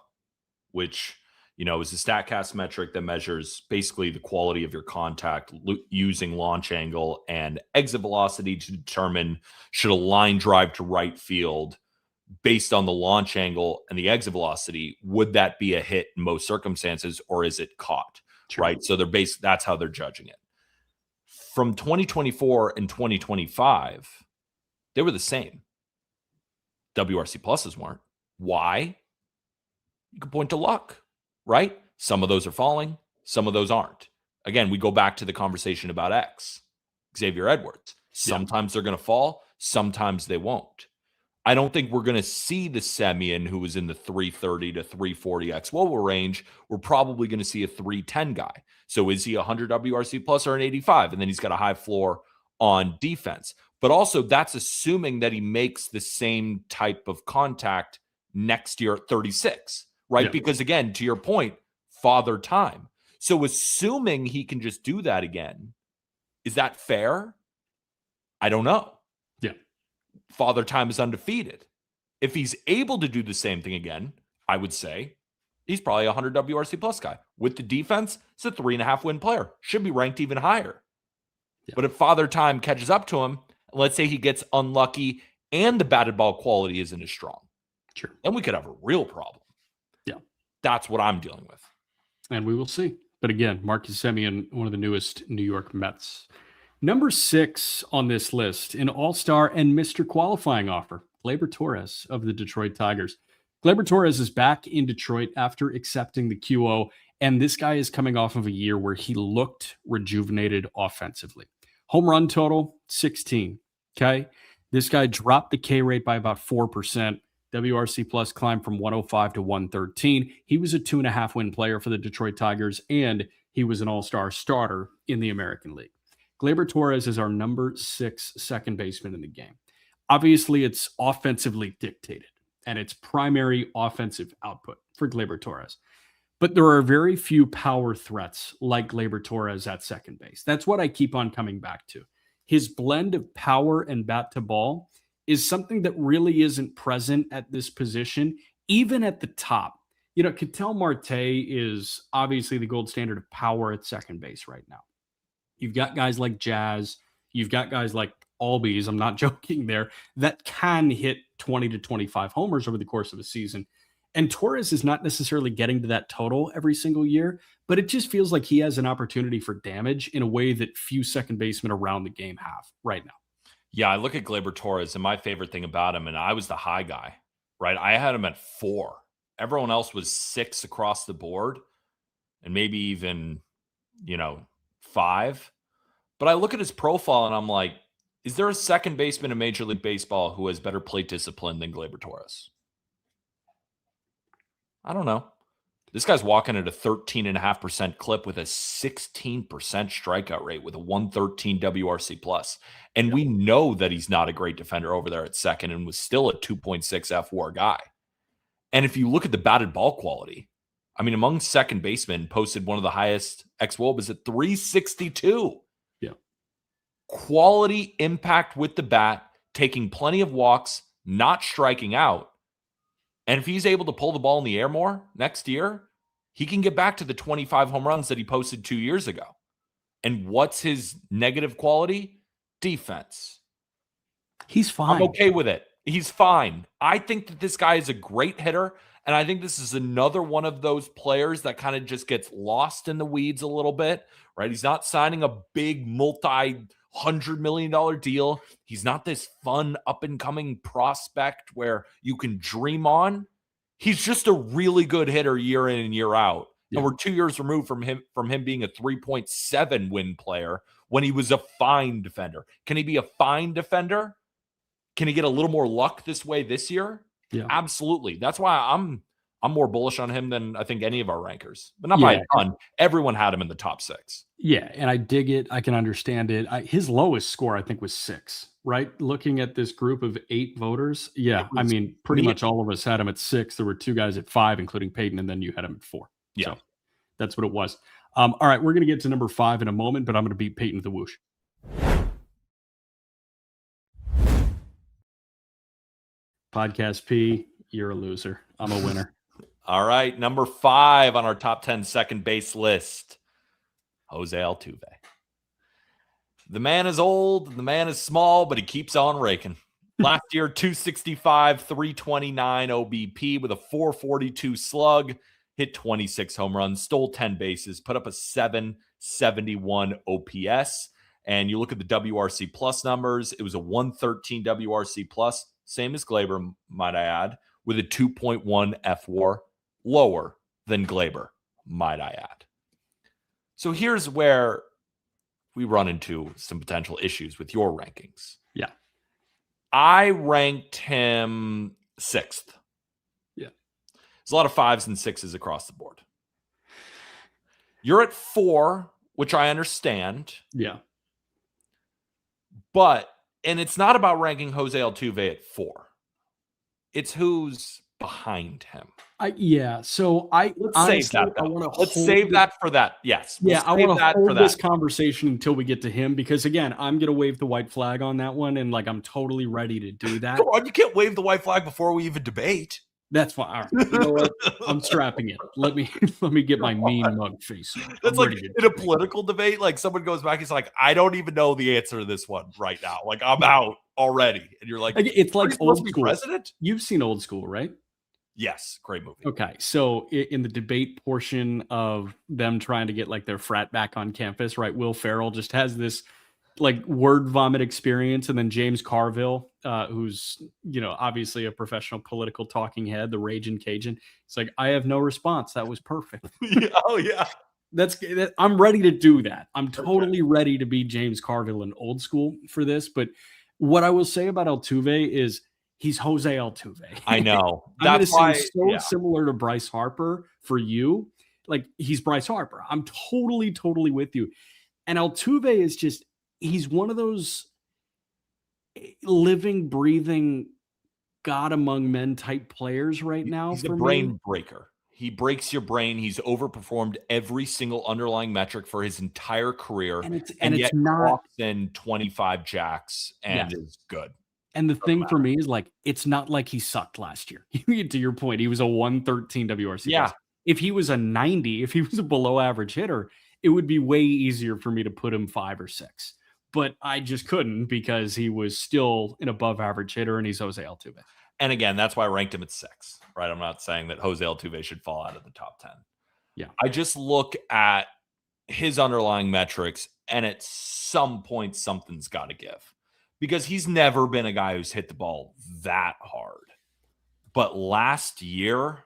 which, you know, is a StatCast metric that measures basically the quality of your contact using launch angle and exit velocity to determine should a line drive to right field based on the launch angle and the exit velocity, would that be a hit in most circumstances or is it caught? Sure. Right? So that's how they're judging it. From 2024 and 2025, they were the same. WRC pluses weren't. Why? You can point to luck, right? Some of those are falling, some of those aren't. Again, we go back to the conversation about X, Xavier Edwards. Sometimes they're going to fall, sometimes they won't. I don't think we're going to see the Semien who was in the 330 to 340 xWOBA range. We're probably going to see a 310 guy. So is he 100 WRC plus or an 85? And then he's got a high floor on defense. But also that's assuming that he makes the same type of contact next year at 36, right? Yeah. Because again, to your point, father time. So assuming he can just do that again, is that fair? I don't know. Yeah. Father time is undefeated. If he's able to do the same thing again, I would say he's probably a 100 WRC plus guy. With the defense, it's a 3.5 win player. Should be ranked even higher. Yeah. But if father time catches up to him, let's say he gets unlucky and the batted ball quality isn't as strong, sure, then we could have a real problem. Yeah. That's what I'm dealing with. And we will see. But again, Marcus Semien, one of the newest New York Mets. Number 6 on this list, an all-star and Mr. Qualifying offer, Gleyber Torres of the Detroit Tigers. Gleyber Torres is back in Detroit after accepting the QO, and this guy is coming off of a year where he looked rejuvenated offensively. Home run total, 16. Okay? This guy dropped the K rate by about 4%. WRC plus climbed from 105 to 113. He was a 2.5 win player for the Detroit Tigers, and he was an all-star starter in the American League. Gleyber Torres is our number 6 second baseman in the game. Obviously, it's offensively dictated, and it's primary offensive output for Gleyber Torres. But there are very few power threats like Gleyber Torres at second base. That's what I keep on coming back to. His blend of power and bat to ball is something that really isn't present at this position, even at the top. You know, Ketel Marte is obviously the gold standard of power at second base right now. You've got guys like Jazz. You've got guys like Albies, I'm not joking there, that can hit 20 to 25 homers over the course of a season. And Torres is not necessarily getting to that total every single year, but it just feels like he has an opportunity for damage in a way that few second basemen around the game have right now. Yeah, I look at Gleyber Torres, and my favorite thing about him, and I was the high guy, right? I had him at 4. Everyone else was 6 across the board, and maybe even, 5. But I look at his profile, and I'm like, is there a second baseman in Major League Baseball who has better plate discipline than Gleyber Torres? I don't know. This guy's walking at a 13.5% clip with a 16% strikeout rate with a 113 WRC plus. And we know that he's not a great defender over there at second and was still a 2.6 F-WAR guy. And if you look at the batted ball quality, I mean, among second basemen, posted one of the highest xWOBAs at 362. Yeah. Quality impact with the bat, taking plenty of walks, not striking out. And if he's able to pull the ball in the air more next year, he can get back to the 25 home runs that he posted 2 years ago. And what's his negative quality? Defense. He's fine. I'm okay with it. He's fine. I think that this guy is a great hitter. And I think this is another one of those players that kind of just gets lost in the weeds a little bit, right? He's not signing a big multi-$100 million deal. He's not this fun up-and-coming prospect where you can dream on. He's just a really good hitter year in and year out. Yeah. And we're 2 years removed from him being a 3.7 win player when he was a fine defender. Can he be a fine defender? Can he get a little more luck this way this year? Yeah, absolutely. That's why I'm more bullish on him than I think any of our rankers, but not by a ton. Everyone had him in the top 6. Yeah, and I dig it. I can understand it. His lowest score, I think, was 6. Right, looking at this group of 8 voters. Yeah, I mean, pretty much all of us had him at 6. There were 2 guys at 5, including Peyton, and then you had him at 4. Yeah, so that's what it was. All right, we're going to get to number 5 in a moment, but I'm going to beat Peyton to the whoosh. Podcast P, you're a loser. I'm a winner. All right, number 5 on our top 10 second base list, Jose Altuve. The man is old, the man is small, but he keeps on raking. Last year, 265, 329 OBP with a 442 slug, hit 26 home runs, stole 10 bases, put up a 771 OPS. And you look at the WRC plus numbers, it was a 113 WRC plus, same as Gleyber, might I add, with a 2.1 F-WAR, lower than Gleyber, might I add. So here's where we run into some potential issues with your rankings. Yeah. I ranked him 6th. Yeah. There's a lot of 5s and 6s across the board. You're at 4, which I understand. Yeah. And it's not about ranking Jose Altuve at 4. It's who's behind him. So let's save that. Let's save that for that. Yes. Yeah, I want to hold this conversation until we get to him because again, I'm gonna wave the white flag on that one, and I'm totally ready to do that. Come on, you can't wave the white flag before we even debate. That's fine. All right. You know what? I'm strapping it. Let me get my mean mug face. That's like in a political debate. Like someone goes back, he's like, I don't even know the answer to this one right now. Like I'm out already. And you're like, it's like Old School. President? You've seen Old School, right? Yes, great movie. Okay, so in the debate portion of them trying to get their frat back on campus, right? Will Ferrell just has this word vomit experience, and then James Carville, who's obviously a professional political talking head, the Raging Cajun, it's like, I have no response. That was perfect. Oh yeah, I'm ready to do that. I'm totally ready to be James Carville in Old School for this. But what I will say about Altuve is he's Jose Altuve. I know. That's why similar to Bryce Harper for you. He's Bryce Harper. I'm totally with you. And Altuve is just, he's one of those living, breathing, God among men type players right now. He's a brain breaker. He breaks your brain. He's overperformed every single underlying metric for his entire career. And yet walks in 25 jacks and is good. And the thing for me is it's not like he sucked last year. To your point, he was a 113 WRC. Yeah. If he was a 90, if he was a below average hitter, it would be way easier for me to put him 5 or 6. But I just couldn't because he was still an above average hitter and he's Jose Altuve. And again, that's why I ranked him at 6, right? I'm not saying that Jose Altuve should fall out of the top 10. Yeah. I just look at his underlying metrics, and at some point, something's got to give, because he's never been a guy who's hit the ball that hard. But last year,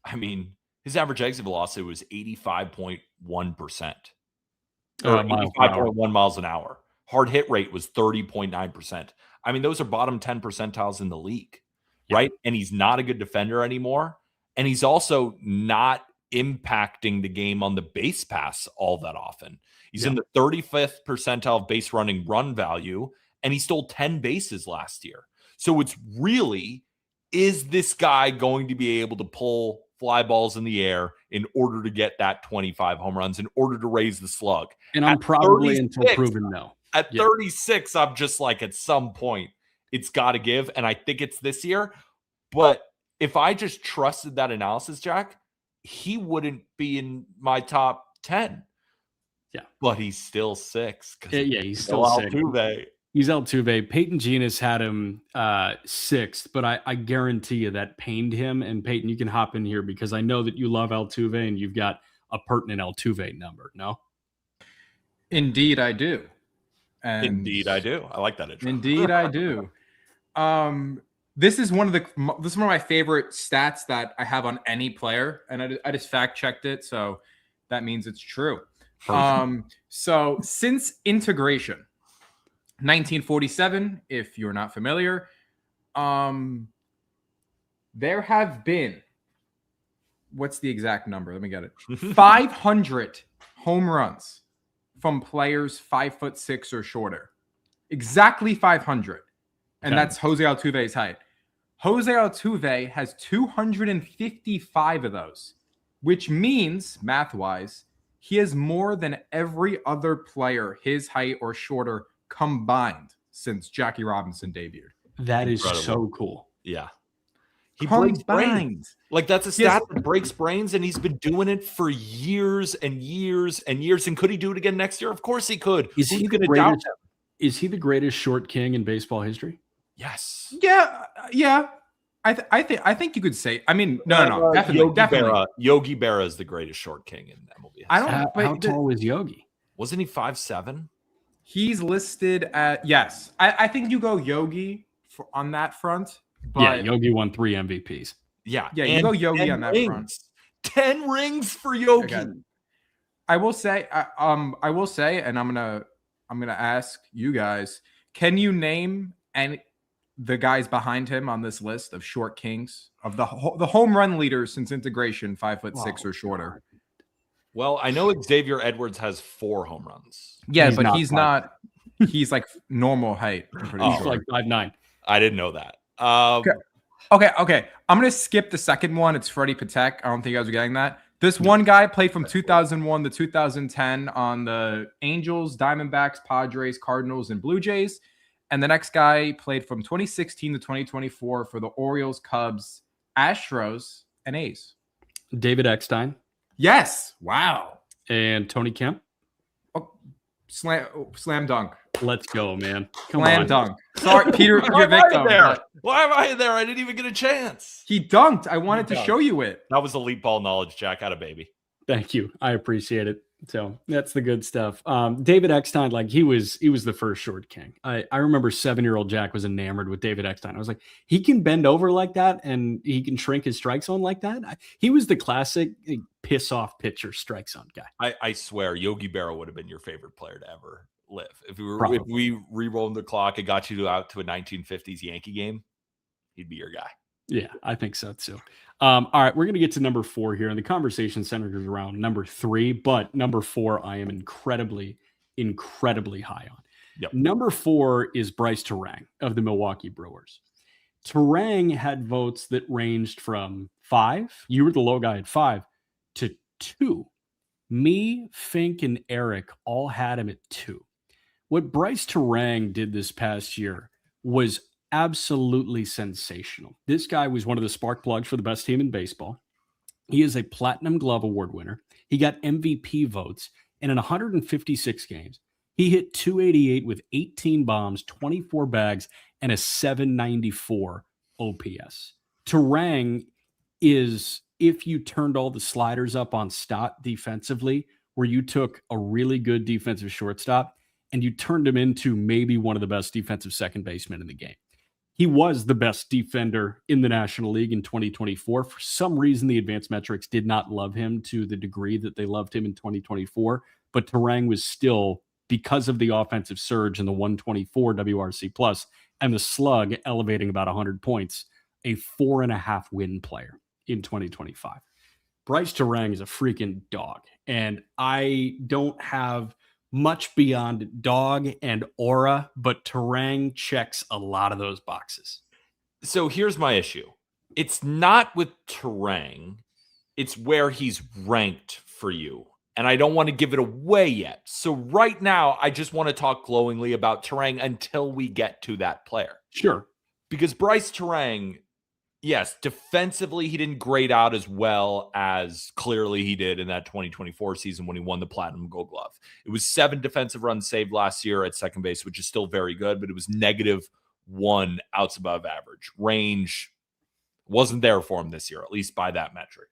I mean, his average exit velocity was 85.1%. Or 85.1 miles an hour. Hard hit rate was 30.9%. I mean, those are bottom 10 percentiles in the league, right? And he's not a good defender anymore. And he's also not impacting the game on the base pass all that often. He's in the 35th percentile of base running run value, and he stole 10 bases last year. So it's really, is this guy going to be able to pull fly balls in the air in order to get that 25 home runs, in order to raise the slug? And I'm probably until proven no. At 36, I'm just like, at some point, it's got to give. And I think it's this year. But if I just trusted that analysis, Jack, he wouldn't be in my top 10. Yeah. But he's still 6. He's still Altuve. He's Altuve. Peyton Genis had him 6th, but I guarantee you that pained him. And Peyton, you can hop in here because I know that you love Altuve and you've got a pertinent Altuve number, no? Indeed, I do. And indeed, I do. I like that intro. Indeed, I do. This is one of my favorite stats that I have on any player, and I just fact checked it, so that means it's true. So since integration, 1947, if you're not familiar, there have been, what's the exact number? Let me get it. 500 home runs from players 5'6" or shorter. Exactly 500. And that's Jose Altuve's height. Jose Altuve has 255 of those, which means, math-wise, he has more than every other player his height or shorter combined since Jackie Robinson debuted. That is so cool. Yeah. He breaks brains. Like, that's a stat that breaks brains, and he's been doing it for years and years and years. And could he do it again next year? Of course he could. Is he going to doubt him? Is he the greatest short king in baseball history? Yes. Yeah. I think you could say. I mean, no, definitely. Yogi Berra is the greatest short king in MLB. How tall was Yogi? Wasn't he 5'7"? He's listed at I think you go Yogi on that front. But Yogi won 3 MVPs. Yeah, you go Yogi on that front. 10 rings for Yogi. Okay. I will say, and I'm gonna ask you guys: can you name the guys behind him on this list of short kings, of the home run leaders since integration, 5'6" or shorter? Well, I know Xavier Edwards has 4 home runs. Yeah, but he's not. He's like normal height. He's like 5'9". I didn't know that. Okay. I'm gonna skip the second one. It's Freddie Patek. I don't think you guys are getting that. This one guy played from 2001 to 2010 on the Angels, Diamondbacks, Padres, Cardinals, and Blue Jays. And the next guy played from 2016 to 2024 for the Orioles, Cubs, Astros, and A's. David Eckstein. Yes. Wow. And Tony Kemp. Oh, slam dunk. Let's go, man. Slam dunk. Sorry, Peter, you're victim. Why am I there? I didn't even get a chance. He dunked. I wanted to show you it. That was elite ball knowledge, Jack. Had a baby. Thank you. I appreciate it. So that's the good stuff. David Eckstein, like he was the first short king. I remember 7-year-old Jack was enamored with David Eckstein. I was like, he can bend over like that and he can shrink his strike zone like that. He was the classic piss off pitcher strike zone guy. I swear Yogi Berra would have been your favorite player to ever live. If we re-rolled the clock and got you out to a 1950s Yankee game, he'd be your guy. Yeah, I think so too. All right, we're going to get to number 4 here, and the conversation centers around number 3, but number 4 I am incredibly high on. Yep. Number 4 is Bryce Terang of the Milwaukee Brewers. Terang had votes that ranged from 5, you were the low guy at 5, to 2. Me, Fink, and Eric all had him at 2. What Bryce Terang did this past year was absolutely sensational. This guy was one of the spark plugs for the best team in baseball. He is a Platinum Glove Award winner. He got MVP votes, and in 156 games, he hit 288 with 18 bombs, 24 bags, and a 794 OPS. Turang is, if you turned all the sliders up on Stott defensively, where you took a really good defensive shortstop and you turned him into maybe one of the best defensive second basemen in the game. He was the best defender in the National League in 2024. For some reason, the advanced metrics did not love him to the degree that they loved him in 2024. But Turang was still, because of the offensive surge and the 124 WRC plus and the slug elevating about 100 points, a 4.5 win player in 2025. Bryce Turang is a freaking dog. And I don't have much beyond dog and aura, but Turang checks a lot of those boxes. So here's my issue. It's not with Turang. It's where he's ranked for you. And I don't want to give it away yet. So right now, I just want to talk glowingly about Turang until we get to that player. Sure. Because Bryce Turang, yes, defensively, he didn't grade out as well as clearly he did in that 2024 season when he won the Platinum Gold Glove. It was 7 defensive runs saved last year at second base, which is still very good, but it was -1 outs above average. Range wasn't there for him this year, at least by that metric.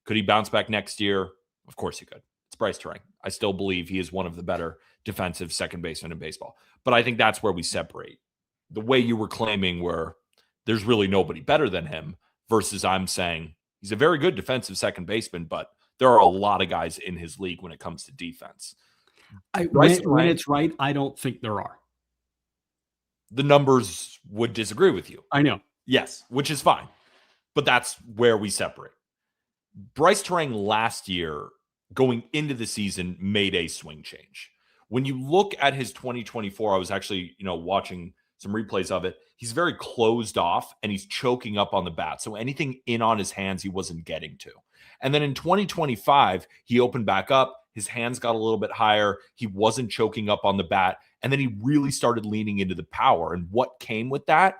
Could he bounce back next year? Of course he could. It's Bryce Turang. I still believe he is one of the better defensive second basemen in baseball. But I think that's where we separate. The way you were claiming where there's really nobody better than him versus I'm saying he's a very good defensive second baseman, but there are a lot of guys in his league when it comes to defense. When it's right, I don't think there are. The numbers would disagree with you. I know. Yes, which is fine. But that's where we separate. Bryce Turang last year, going into the season, made a swing change. When you look at his 2024, I was actually, watching some replays of it. He's very closed off and he's choking up on the bat. So anything in on his hands, he wasn't getting to. And then in 2025, he opened back up. His hands got a little bit higher. He wasn't choking up on the bat. And then he really started leaning into the power. And what came with that?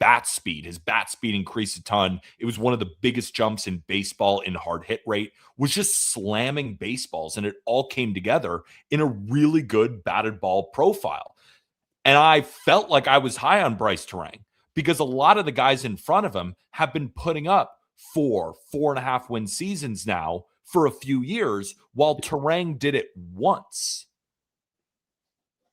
Bat speed. His bat speed increased a ton. It was one of the biggest jumps in baseball in hard hit rate, was just slamming baseballs. And it all came together in a really good batted ball profile. And I felt like I was high on Bryce Turang because a lot of the guys in front of him have been putting up 4.5 win seasons now for a few years, while Turang did it once.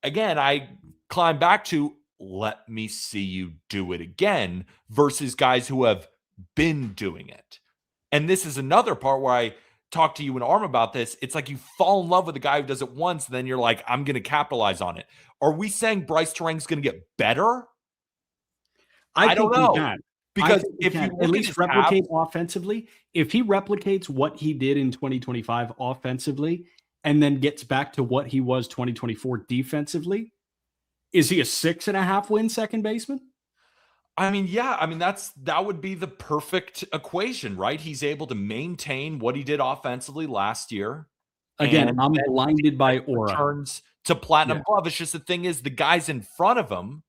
Again, I climb back to let me see you do it again versus guys who have been doing it. And this is another part where I talk to you and Arm about this. It's like you fall in love with a guy who does it once, and then you're like, I'm going to capitalize on it. Are we saying Bryce Turang's going to get better? I don't know. Because if you at least replicate offensively, if he replicates what he did in 2025 offensively and then gets back to what he was 2024 defensively, is he a 6.5 win second baseman? I mean, yeah. I mean, that would be the perfect equation, right? He's able to maintain what he did offensively last year. Again, I'm blinded by aura. Returns to Platinum Glove. It's just the thing is the guys in front of him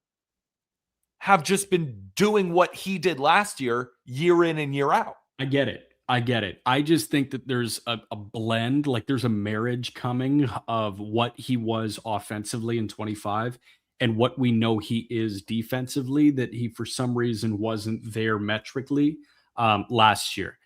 have just been doing what he did last year in and year out. I get it. I just think that there's a blend, like there's a marriage coming of what he was offensively in 25 and what we know he is defensively, that he for some reason wasn't there metrically last year.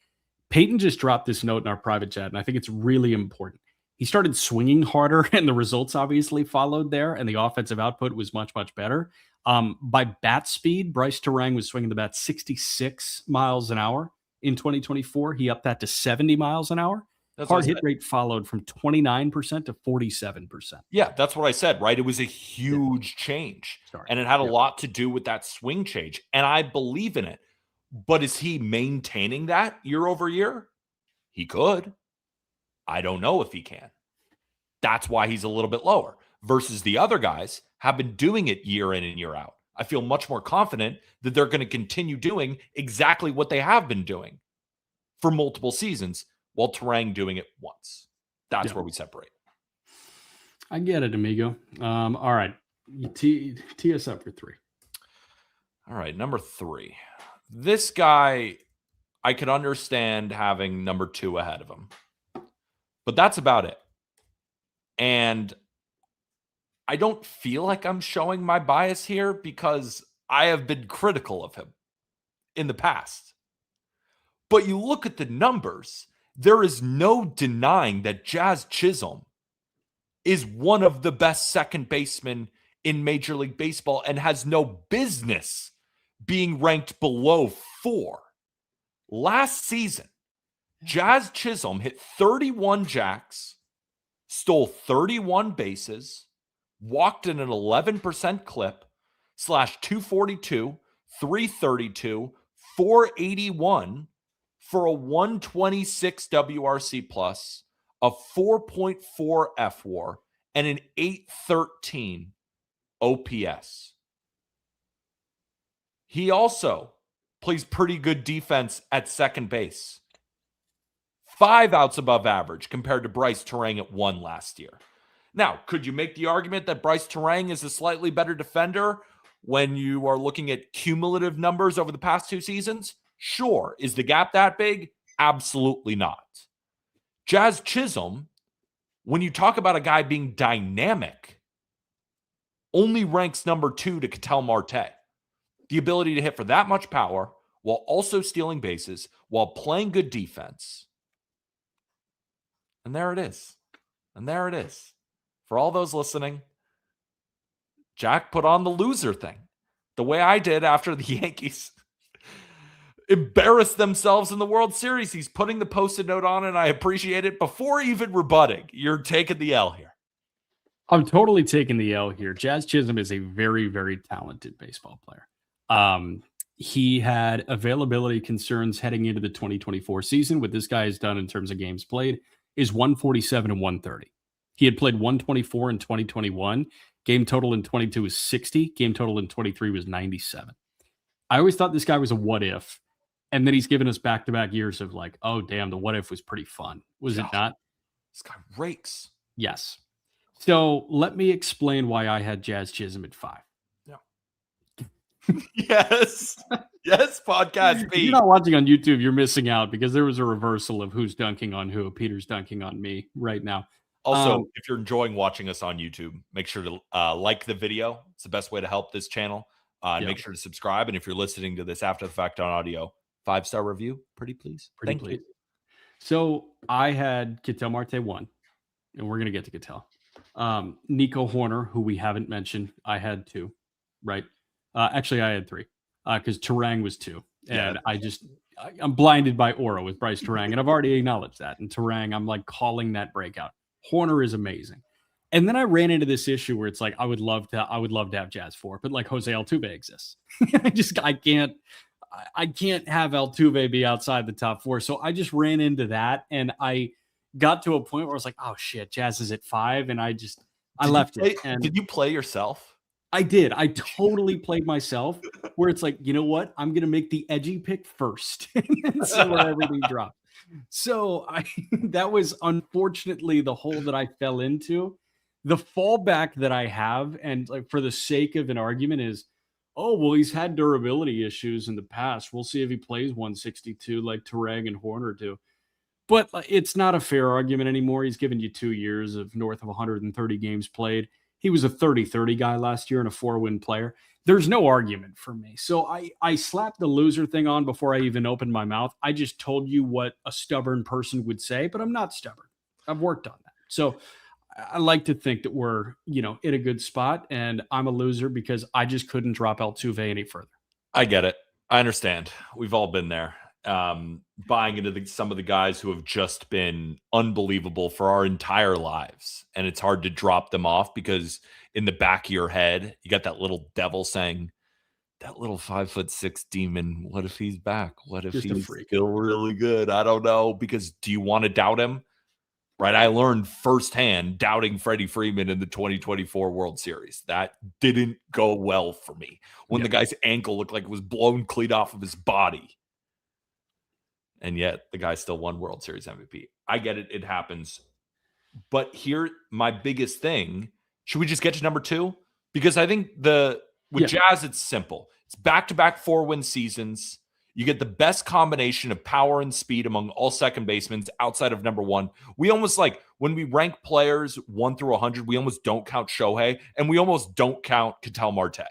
Peyton just dropped this note in our private chat, and I think it's really important. He started swinging harder, and the results obviously followed there, and the offensive output was much, much better. By bat speed, Bryce Turang was swinging the bat 66 miles an hour in 2024. He upped that to 70 miles an hour. Hard hit rate followed from 29% to 47%. Yeah, that's what I said, right? It was a huge change. And it had a lot to do with that swing change. And I believe in it. But is he maintaining that year over year? He could. I don't know if he can. That's why he's a little bit lower versus the other guys have been doing it year in and year out. I feel much more confident that they're going to continue doing exactly what they have been doing for multiple seasons while Turang doing it once. That's where we separate. I get it, amigo. All right. Tee us up for 3. All right. Number 3. This guy, I could understand having number 2 ahead of him. But that's about it. And I don't feel like I'm showing my bias here because I have been critical of him in the past. But you look at the numbers, there is no denying that Jazz Chisholm is one of the best second basemen in Major League Baseball and has no business being ranked below 4. Last season, Jazz Chisholm hit 31 jacks, stole 31 bases, walked in an 11% clip, / 242, 332, 481 for a 126 WRC plus, a 4.4 FWAR, and an 813 OPS. He also plays pretty good defense at second base. 5 outs above average compared to Bryce Terang at 1 last year. Now, could you make the argument that Bryce Terang is a slightly better defender when you are looking at cumulative numbers over the past 2 seasons? Sure. Is the gap that big? Absolutely not. Jazz Chisholm, when you talk about a guy being dynamic, only ranks number 2 to Ketel Marte. The ability to hit for that much power while also stealing bases, while playing good defense. And there it is. And there it is. For all those listening, Jack put on the loser thing. The way I did after the Yankees embarrassed themselves in the World Series. He's putting the Post-it note on, and I appreciate it. Before even rebutting, you're taking the L here. I'm totally taking the L here. Jazz Chisholm is a very, very talented baseball player. He had availability concerns heading into the 2024 season. What this guy has done in terms of games played is 147 and 130. He had played 124 in 2021. Game total in 22 was 60. Game total in 23 was 97. I always thought this guy was a what if. And then he's given us back-to-back years of like, oh, damn, the what if was pretty fun. Was it not? This guy rakes. Yes. So let me explain why I had Jazz Chisholm at 5. Yes. Yes, podcast If B. you're not watching on YouTube, you're missing out because there was a reversal of who's dunking on who. Peter's dunking on me right now. Also, if you're enjoying watching us on YouTube, make sure to like the video. It's the best way to help this channel. Make sure to subscribe. And if you're listening to this after the fact on audio, 5-star review. Pretty please. Thank you. So I had Ketel Marte 1, and we're going to get to Ketel. Nico Horner, who we haven't mentioned, I had 2, right? Actually, I had 3 because Terang was 2. And I'm blinded by aura with Bryce Terang. And I've already acknowledged that. And Terang, I'm like calling that breakout. Horner is amazing. And then I ran into this issue where it's like, I would love to have Jazz 4, but like Jose Altuve exists. I can't have Altuve be outside the top 4. So I just ran into that. And I got to a point where I was like, oh shit, Jazz is at 5. And I left it. And did you play yourself? I did. I totally played myself where it's like, you know what? I'm going to make the edgy pick first and see where everything drops. So that was unfortunately the hole that I fell into. The fallback that I have, and like for the sake of an argument, is, oh, well, he's had durability issues in the past. We'll see if he plays 162 like Terang and Horner do. But it's not a fair argument anymore. He's given you 2 years of north of 130 games played. He was a 30-30 guy last year and a 4-win player. There's no argument for me. So I slapped the loser thing on before I even opened my mouth. I just told you what a stubborn person would say, but I'm not stubborn. I've worked on that. So I like to think that we're, in a good spot, and I'm a loser because I just couldn't drop Altuve any further. I get it. I understand. We've all been there. Buying into some of the guys who have just been unbelievable for our entire lives. And it's hard to drop them off because in the back of your head, you got that little devil saying, that little 5'6" demon, what if he's back? What if he's still really good? I don't know. Because do you want to doubt him? Right? I learned firsthand doubting Freddie Freeman in the 2024 World Series. That didn't go well for me. When the guy's ankle looked like it was blown clean off of his body. And yet the guy still won World Series MVP. I get it. It happens. But here, my biggest thing, should we just get to number 2? Because I think with Jazz, it's simple. It's back-to-back 4-win seasons. You get the best combination of power and speed among all second basemen outside of number 1. We almost when we rank players 1 through 100, we almost don't count Shohei, and we almost don't count Ketel Marte.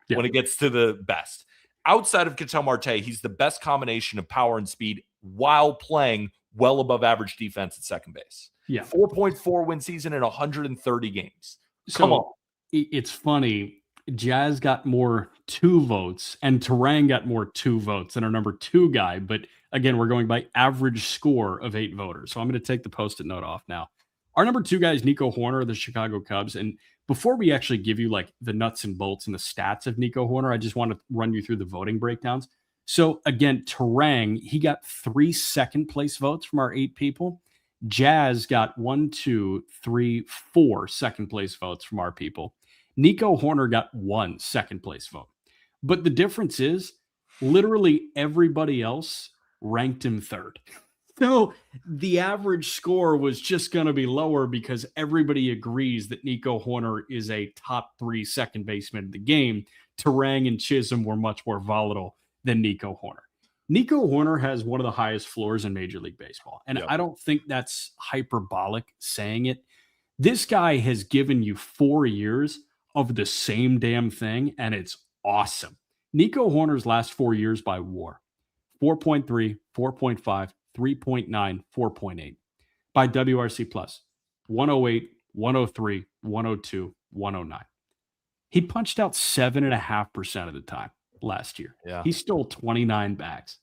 Yeah. when it gets to the best. Outside of Ketel Marte, he's the best combination of power and speed while playing well above average defense at second base. Yeah. 4.4 win season in 130 games. So Come on. It's funny. Jazz got more 2 votes and Terang got more 2 votes than our number 2 guy. But again, we're going by average score of 8 voters. So I'm going to take the Post-it note off now. Our number 2 guy is Nico Horner of the Chicago Cubs. And before we actually give you like the nuts and bolts and the stats of Nico Horner, I just want to run you through the voting breakdowns. So again, Terang, he got 3 second place votes from our 8 people. Jazz got 1, 2, 3, 4 second place votes from our people. Nico Horner got 1 second place vote. But the difference is literally everybody else ranked him 3rd. So the average score was just going to be lower because everybody agrees that Nico Horner is a top 3 second baseman in the game. Terang and Chisholm were much more volatile than Nico Horner. Nico Horner has one of the highest floors in Major League Baseball. And Yep. I don't think that's hyperbolic saying it. This guy has given you 4 years of the same damn thing, and it's awesome. Nico Horner's last 4 years by WAR, 4.3, 4.5, 3.9, 4.8. By WRC Plus, 108, 103, 102, 109. He punched out 7.5% of the time last year. Yeah. He stole 29 bags.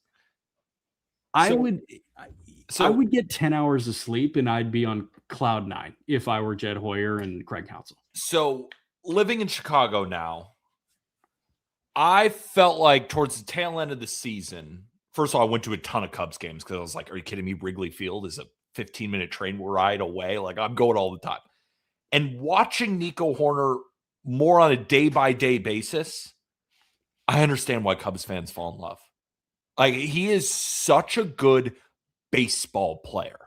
So- I would get 10 hours of sleep and I'd be on cloud 9 if I were Jed Hoyer and Craig Counsell. So living in Chicago now, I felt like towards the tail end of the season, first of all, I went to a ton of Cubs games because I was like, are you kidding me? Wrigley Field is a 15-minute train ride away. Like, I'm going all the time. And watching Nico Horner more on a day-by-day basis, I understand why Cubs fans fall in love. Like, he is such a good baseball player.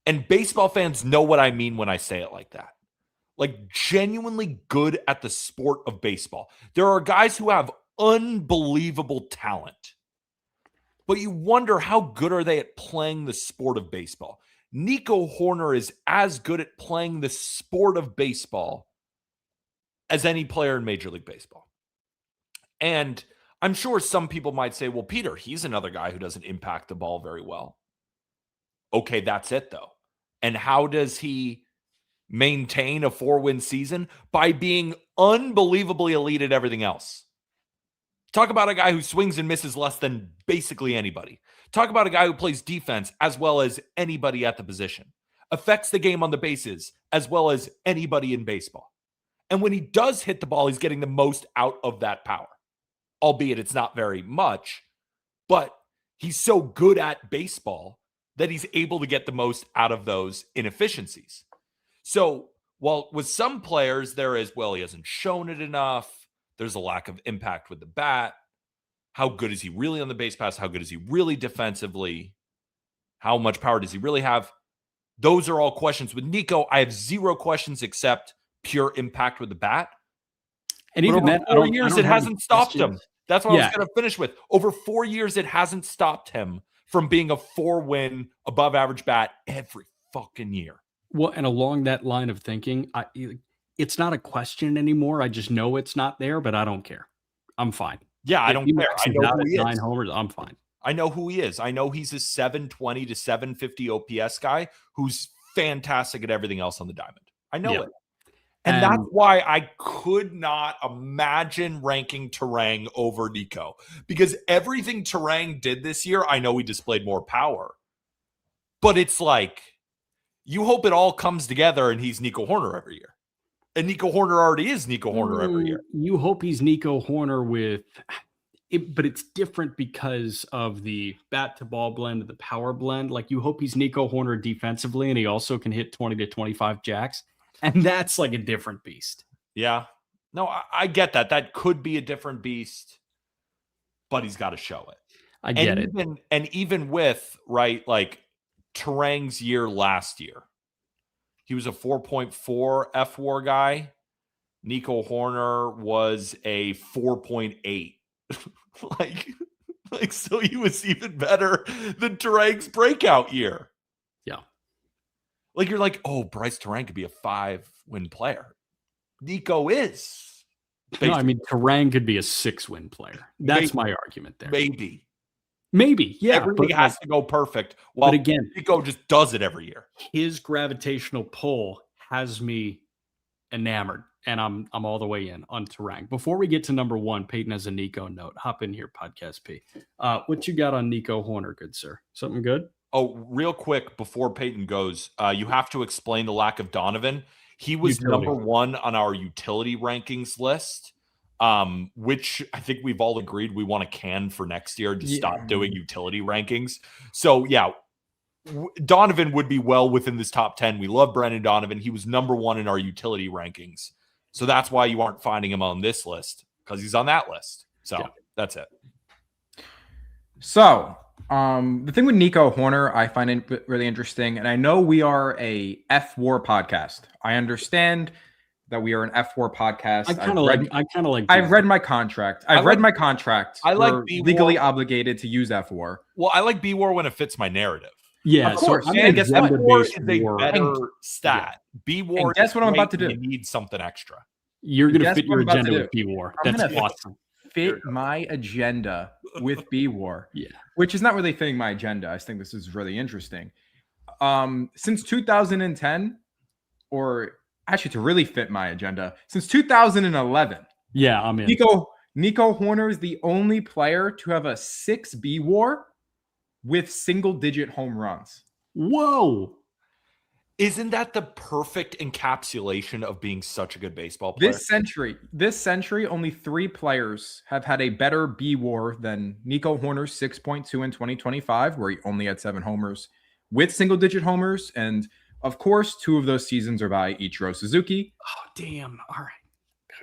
And baseball fans know what I mean when I say it like that. Like, genuinely good at the sport of baseball. There are guys who have unbelievable talent, but you wonder how good are they at playing the sport of baseball. Nico Horner is as good at playing the sport of baseball as any player in Major League Baseball. And I'm sure some people might say, well, Peter, he's another guy who doesn't impact the ball very well. Okay, that's it, though. And how does he maintain a 4-win season? By being unbelievably elite at everything else. Talk about a guy who swings and misses less than basically anybody. Talk about a guy who plays defense as well as anybody at the position. Affects the game on the bases as well as anybody in baseball. And when he does hit the ball, he's getting the most out of that power. Albeit it's not very much, but he's so good at baseball that he's able to get the most out of those inefficiencies. So while with some players there is, well, he hasn't shown it enough. There's a lack of impact with the bat. How good is he really on the base pass? How good is he really defensively? How much power does he really have? Those are all questions. With Nico, I have 0 questions except pure impact with the bat. And even over that, 4 years, it hasn't stopped him. That's what I was going to finish with. Over 4 years, it hasn't stopped him from being a 4-win above average bat every fucking year. Well, and along that line of thinking, it's not a question anymore. I just know it's not there, but I don't care. I'm fine. Yeah, I don't care. I know who he is. 9 homers, I'm fine. I know who he is. I know he's a 720 to 750 OPS guy who's fantastic at everything else on the diamond. I know it. And that's why I could not imagine ranking Terang over Nico. Because everything Terang did this year, I know he displayed more power. But it's like, you hope it all comes together and he's Nico Horner every year. And Nico Horner already is Nico Horner every year. You hope he's Nico Horner with it, but it's different because of the bat to ball blend, the power blend. Like, you hope he's Nico Horner defensively and he also can hit 20 to 25 jacks. And that's like a different beast. Yeah. No, I get that. That could be a different beast, but he's got to show it. I get it. And even with, right, like Terang's year last year, he was a 4.4 F-WAR guy. Nico Horner was a 4.8. like, so he was even better than Terang's breakout year. Yeah. Like, you're like, oh, Bryce Terang could be a 5-win player. Nico is. No, I mean, Terang could be a 6-win player. That's my argument there. Maybe, yeah. Everything has to go perfect. Well, but again, Nico just does it every year. His gravitational pull has me enamored, and I'm all the way in on Terang. Before we get to number one, Peyton has a Nico note. Hop in here, Podcast P. What you got on Nico Hoerner, good sir? Something good? Oh, real quick before Peyton goes, you have to explain the lack of Donovan. He was number one on our utility rankings list, which I think we've all agreed we want to can for next year to stop doing utility rankings. So, yeah, Donovan would be well within this top 10. We love Brendan Donovan. He was number one in our utility rankings. So that's why you aren't finding him on this list, because he's on that list. So that's it. So the thing with Nico Hoerner, I find it really interesting. And I know we are a F War podcast. I understand that we are an F War podcast. I kind of like. I've read my contract. I've read my contract. I like legally obligated to use F War. Well, I like B War when it fits my narrative. Yeah, of course. So and guess F War is a better stat. B War. Guess what I'm about to do? You need something extra. You're going to fit your agenda with B War. That's awesome. Fit my agenda with B War. Yeah, which is not really fitting my agenda. I think this is really interesting. Since 2010, or actually to really fit my agenda, since 2011. Yeah, I'm in. Nico Hoerner is the only player to have a 6 B War with single-digit home runs. Whoa. Isn't that the perfect encapsulation of being such a good baseball player? This century, only 3 players have had a better B War than Nico Hoerner's 6.2 in 2025, where he only had 7 homers with single-digit homers. And, of course, 2 of those seasons are by Ichiro Suzuki. Oh, damn. All right.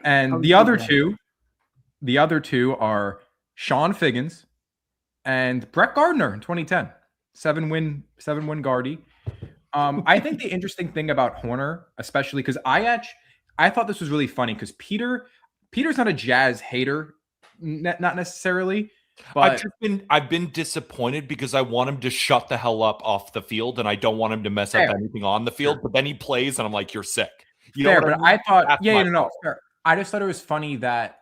And the other two are Sean Figgins and Brett Gardner in 2010. 7-win Gardy. I think the interesting thing about Hoerner, especially because I thought this was really funny because Peter's not a Jazz hater, not necessarily. But I've been disappointed because I want him to shut the hell up off the field, and I don't want him to mess up anything on the field. But then he plays, and I'm like, "You're sick." I thought, fair. I just thought it was funny that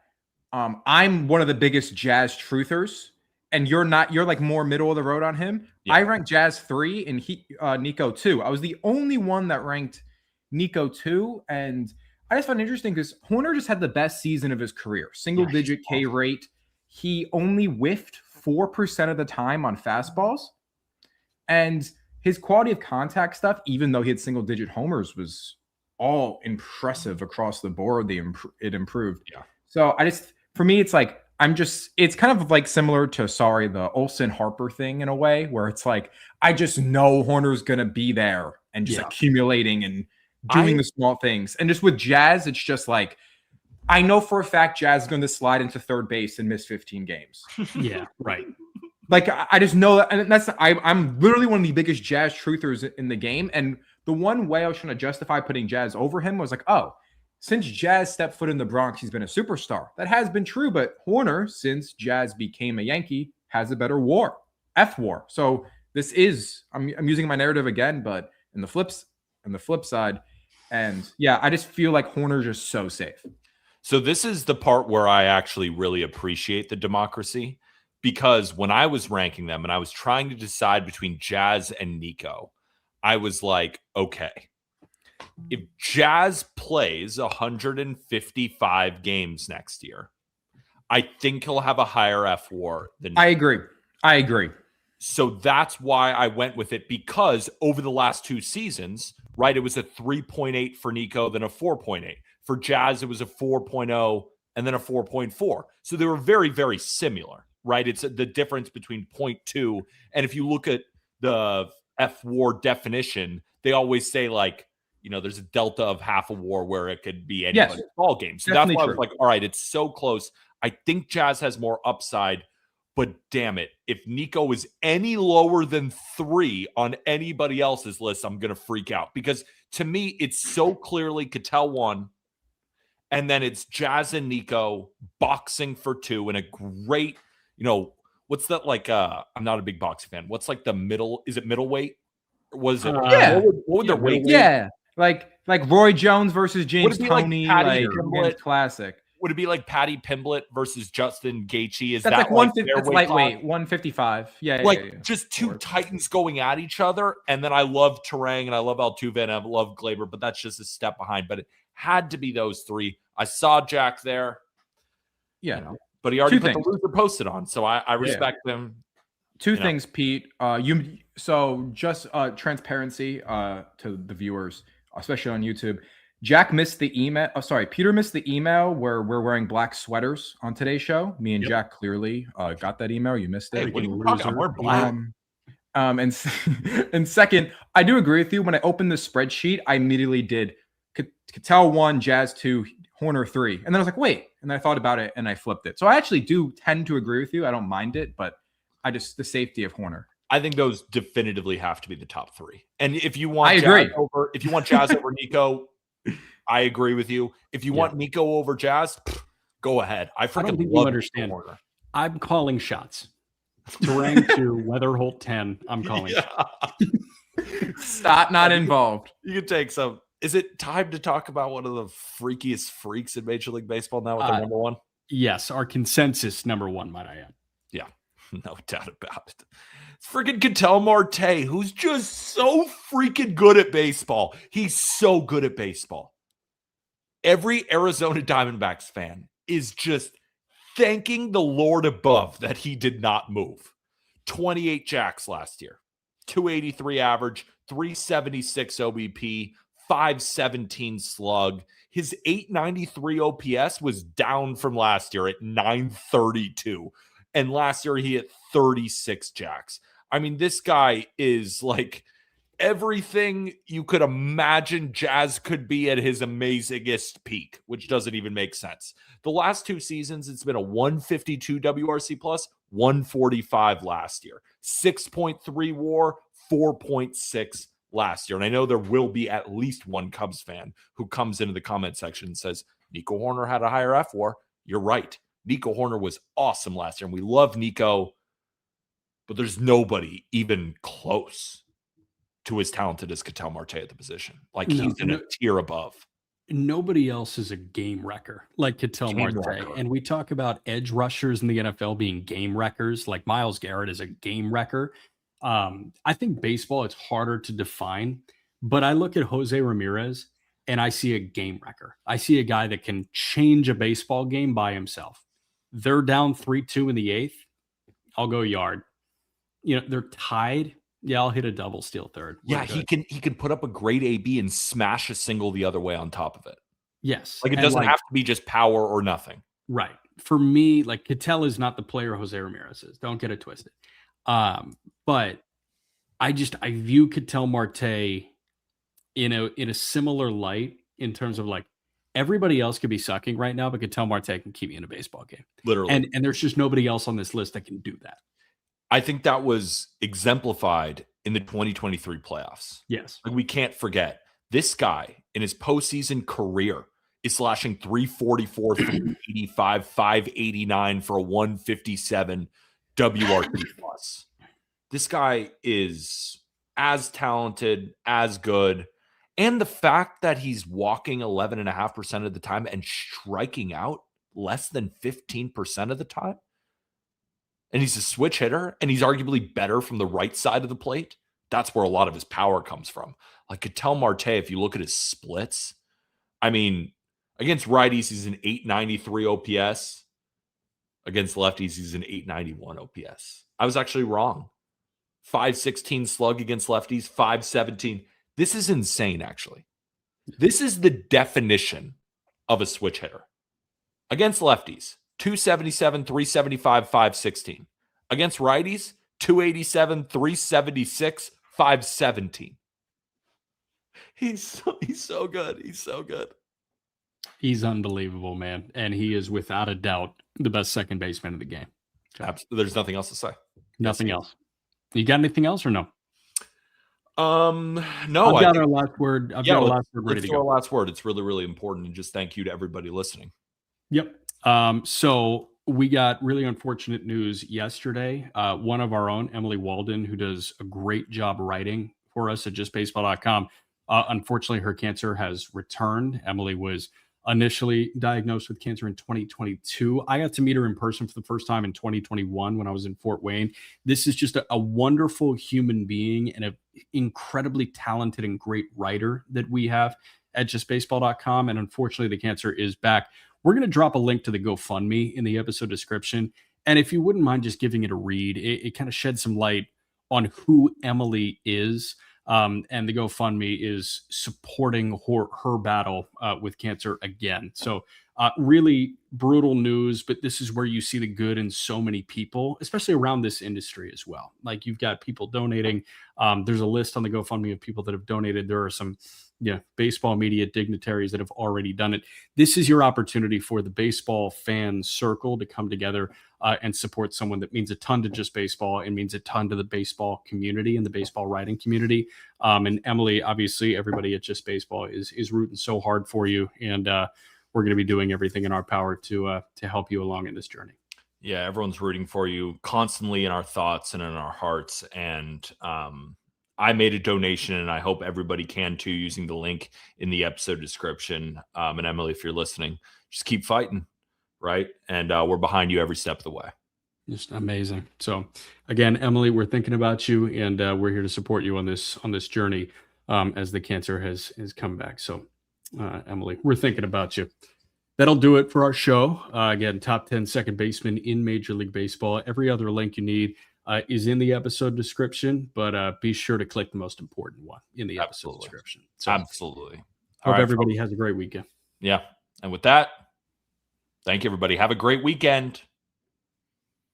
I'm one of the biggest Jazz truthers, and you're not. You're like more middle of the road on him. Yeah. I ranked Jazz 3 and Nico 2. I was the only one that ranked Nico 2, and I just found it interesting because Hoerner just had the best season of his career. Single-digit K rate. He only whiffed 4% of the time on fastballs, and his quality of contact stuff, even though he had single-digit homers, was all impressive across the board. It improved. Yeah. So for me, it's like. It's kind of like similar to, the Olsen Harper thing in a way where it's like, I just know Hoerner's going to be there and just accumulating and doing the small things. And just with Jazz, it's just like, I know for a fact Jazz is going to slide into third base and miss 15 games. Yeah, right. Like, I just know that. And I'm literally one of the biggest Jazz truthers in the game. And the one way I was trying to justify putting Jazz over him was like, since Jazz stepped foot in the Bronx, he's been a superstar. That has been true, but Hoerner, since Jazz became a Yankee, has a better WAR, F WAR. So this is I'm using my narrative again, but in the flip side, and I just feel like Hoerner's just so safe. So this is the part where I actually really appreciate the democracy, because when I was ranking them and I was trying to decide between Jazz and Nico, I was like, okay. If Jazz plays 155 games next year, I think he'll have a higher F WAR than Nico. I agree. So that's why I went with it, because over the last 2 seasons, right, it was a 3.8 for Nico, then a 4.8. For Jazz, it was a 4.0 and then a 4.4. So they were very, very similar, right? It's the difference between 0.2. And if you look at the F WAR definition, they always say like, there's a delta of half a WAR where it could be anybody's ball game. So that's why I was like, all right, it's so close. I think Jazz has more upside, but damn it, if Nico is any lower than 3 on anybody else's list, I'm going to freak out, because to me, it's so clearly Cattell 1, and then it's Jazz and Nico boxing for 2 in a great, what's that like? I'm not a big boxing fan. What's like the middle? Is it middleweight? Or was it? What would the weight? Yeah. Like Roy Jones versus James Toney, like classic. Would it be like Patty Pimblett versus Justin Gaethje? Is That's that like 150. That's weight lightweight, class? 155. Yeah, Like yeah. just two titans going at each other. And then I love Terang and I love Altuve and I love Glaber, but that's just a step behind. But it had to be those three. I saw Jack there. Yeah. You know, but he already put the loser posted on. So I respect him. Two things, Pete. Just transparency to the viewers, especially on YouTube. Jack missed the email. Oh, sorry, Peter missed the email where we're wearing black sweaters on today's show. Me and Jack clearly got that email. You missed it. Hey, what are you talking about? We're black. And second, I do agree with you. When I opened the spreadsheet, I immediately did Cattell 1, Jazz 2, Horner 3. And then I was like, wait. And then I thought about it and I flipped it. So I actually do tend to agree with you. I don't mind it, but the safety of Horner. I think those definitively have to be the top three. And if you want, if you want Jazz over Nico, I agree with you. If you want Nico over Jazz, go ahead. I don't think you understand. I'm calling shots. Terang 2, Weatherholt 10. I'm calling shots. Stott not involved. You can take some. Is it time to talk about one of the freakiest freaks in Major League Baseball now with the number one? Yes, our consensus number one, might I add. Yeah, no doubt about it. It's freaking Ketel Marte, who's just so freaking good at baseball. He's so good at baseball. Every Arizona Diamondbacks fan is just thanking the Lord above that he did not move. 28 jacks last year, 283 average, 376 OBP, 517 slug. His 893 OPS was down from last year at 932. And last year he hit 36 jacks. I mean, this guy is like everything you could imagine Jazz could be at his amazingest peak, which doesn't even make sense. The last two seasons, it's been a 152 WRC plus, 145 last year, 6.3 WAR, 4.6 last year. And I know there will be at least one Cubs fan who comes into the comment section and says, Nico Horner had a higher F WAR. You're right. Nico Horner was awesome last year, and we love Nico, but there's nobody even close to as talented as Ketel Marte at the position. Like, he's in a tier above. Nobody else is a game wrecker like Ketel Marte. And we talk about edge rushers in the NFL being game wreckers, like Myles Garrett is a game wrecker. I think baseball, it's harder to define, but I look at Jose Ramirez and I see a game wrecker. I see a guy that can change a baseball game by himself. They're down 3-2 in the eighth. I'll go yard. You know, they're tied. Yeah, I'll hit a double, steal third. Yeah, he can put up a great AB and smash a single the other way on top of it. Yes. Like, it doesn't have to be just power or nothing. Right. For me, like, Ketel is not the player Jose Ramirez is. Don't get it twisted. But I view Ketel Marte in a similar light in terms of, like, everybody else could be sucking right now, but Ketel Marte can keep you in a baseball game. Literally. And there's just nobody else on this list that can do that. I think that was exemplified in the 2023 playoffs. Yes. Like, we can't forget, this guy in his postseason career is slashing 344, 385, 589 for a 157 WRC plus. This guy is as talented, as good. And the fact that he's walking 11.5% of the time and striking out less than 15% of the time. And he's a switch hitter, and he's arguably better from the right side of the plate. That's where a lot of his power comes from. Like Ketel Marte, if you look at his splits, I mean, against righties, he's an 893 OPS. Against lefties, he's an 891 OPS. I was actually wrong. 516 slug against lefties, 517. This is insane, actually. This is the definition of a switch hitter. Against lefties, 277, 375, 516. Against righties, 287, 376, 517. He's so good. He's so good. He's unbelievable, man. And he is without a doubt the best second baseman in the game. Absolutely. There's nothing else to say. Nothing else. You got anything else or no? No. I've got our last word. I've got our last word ready to go. Our last word. It's really, really important. And just thank you to everybody listening. Yep. So we got really unfortunate news yesterday. One of our own, Emily Walden, who does a great job writing for us at justbaseball.com. Unfortunately, her cancer has returned. Emily was initially diagnosed with cancer in 2022. I got to meet her in person for the first time in 2021 when I was in Fort Wayne. This is just a wonderful human being and an incredibly talented and great writer that we have at justbaseball.com. And unfortunately, the cancer is back. We're going to drop a link to the GoFundMe in the episode description. And if you wouldn't mind just giving it a read, it kind of sheds some light on who Emily is. And the GoFundMe is supporting her battle with cancer again. So really brutal news, but this is where you see the good in so many people, especially around this industry as well. Like you've got people donating. There's a list on the GoFundMe of people that have donated. There are some baseball media dignitaries that have already done it. This is your opportunity for the baseball fan circle to come together and support someone that means a ton to Just Baseball and means a ton to the baseball community and the baseball writing community. And Emily, obviously, everybody at Just Baseball is rooting so hard for you, and we're going to be doing everything in our power to help you along in this journey. Yeah, everyone's rooting for you constantly in our thoughts and in our hearts. And I made a donation, and I hope everybody can too, using the link in the episode description. And Emily, if you're listening, just keep fighting, right? And we're behind you every step of the way. Just amazing. So again, Emily, we're thinking about you, and we're here to support you on this journey as the cancer has come back. So Emily, we're thinking about you. That'll do it for our show. Again, top 10 second baseman in Major League Baseball. Every other link you need is in the episode description, but be sure to click the most important one in the episode description. So absolutely. Hope everybody has a great weekend. Yeah. And with that, thank you, everybody. Have a great weekend.